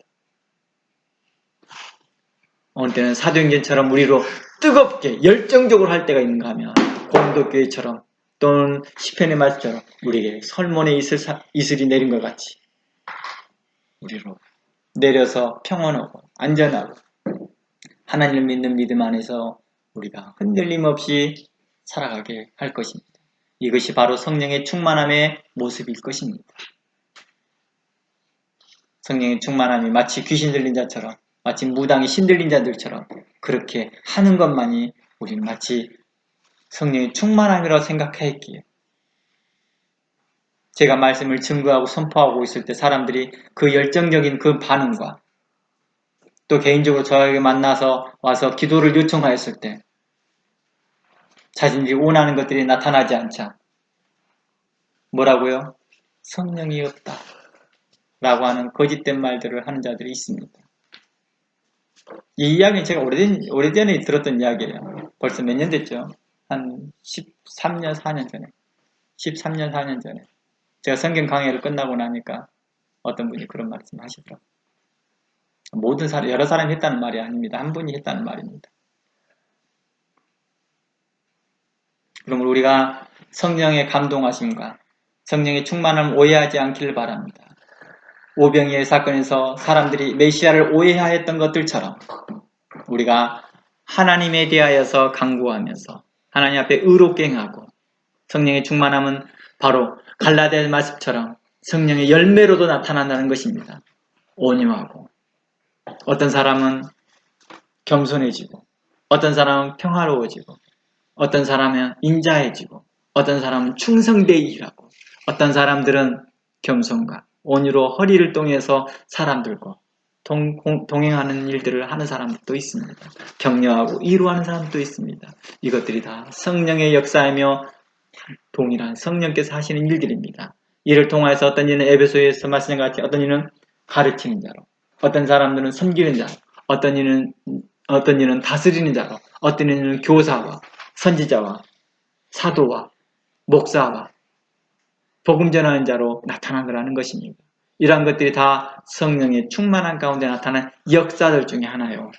어느 때는 사도행전처럼 우리로 뜨겁게 열정적으로 할 때가 있는가 하면 고린도교회처럼 또는 시편의 말씀처럼 우리에게 설문의 이슬이 내린 것 같이 우리로 내려서 평온하고 안전하고 하나님을 믿는 믿음 안에서 우리가 흔들림 없이 살아가게 할 것입니다. 이것이 바로 성령의 충만함의 모습일 것입니다. 성령의 충만함이 마치 귀신 들린 자처럼 마치 무당이 신들린 자들처럼 그렇게 하는 것만이 우리는 마치 성령의 충만함이라고 생각했기에 제가 말씀을 증거하고 선포하고 있을 때 사람들이 그 열정적인 그 반응과 또 개인적으로 저에게 만나서 와서 기도를 요청하였을 때 자신들이 원하는 것들이 나타나지 않자 뭐라고요? 성령이 없다 라고 하는 거짓된 말들을 하는 자들이 있습니다. 이 이야기는 제가 오래전에 들었던 이야기예요. 벌써 몇 년 됐죠? 한 13년, 4년 전에. 13년, 4년 전에. 제가 성경 강의를 끝나고 나니까 어떤 분이 그런 말씀 하시더라고요. 모든 사람, 여러 사람이 했다는 말이 아닙니다. 한 분이 했다는 말입니다. 그러므로 우리가 성령의 감동하심과 성령의 충만함을 오해하지 않기를 바랍니다. 오병이의 사건에서 사람들이 메시아를 오해하였던 것들처럼 우리가 하나님에 대하여서 강구하면서 하나님 앞에 의롭게 행하고 성령의 충만함은 바로 갈라디아 말씀처럼 성령의 열매로도 나타난다는 것입니다. 온유하고 어떤 사람은 겸손해지고 어떤 사람은 평화로워지고 어떤 사람은 인자해지고 어떤 사람은 충성되이라고 어떤 사람들은 겸손과 온유로 허리를 동여서 사람들과 동행하는 일들을 하는 사람들도 있습니다. 격려하고 위로하는 사람도 있습니다. 이것들이 다 성령의 역사이며 동일한 성령께서 하시는 일들입니다. 이를 통해서 어떤 이는 에베소에서 말씀한 것 같이 어떤 이는 가르치는 자로 어떤 사람들은 섬기는 자로 어떤 이는 다스리는 자로 어떤 이는 교사와 선지자와 사도와 목사와 복음 전하는 자로 나타나더라는 것입니다. 이러한 것들이 다 성령의 충만한 가운데 나타난 역사들 중에 하나요.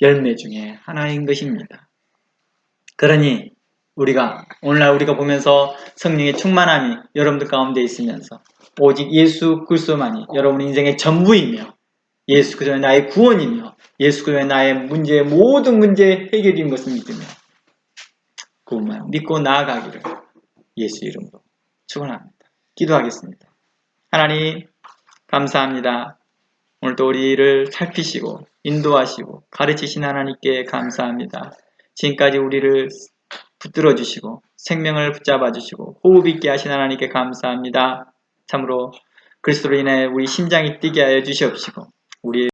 열매 중에 하나인 것입니다. 그러니 오늘날 우리가 보면서 성령의 충만함이 여러분들 가운데 있으면서 오직 예수 그리스도만이 여러분 인생의 전부이며 예수 그리스도의 나의 구원이며 예수 그리스도의 나의 모든 문제 해결인 것을 믿으며 그것만 믿고 나아가기를 예수 이름으로 축원합니다. 기도하겠습니다. 하나님 감사합니다. 오늘도 우리를 살피시고 인도하시고 가르치신 하나님께 감사합니다. 지금까지 우리를 붙들어 주시고 생명을 붙잡아 주시고 호흡 있게 하신 하나님께 감사합니다. 참으로 그리스도로 인해 우리 심장이 뛰게 하여 주시옵시고 우리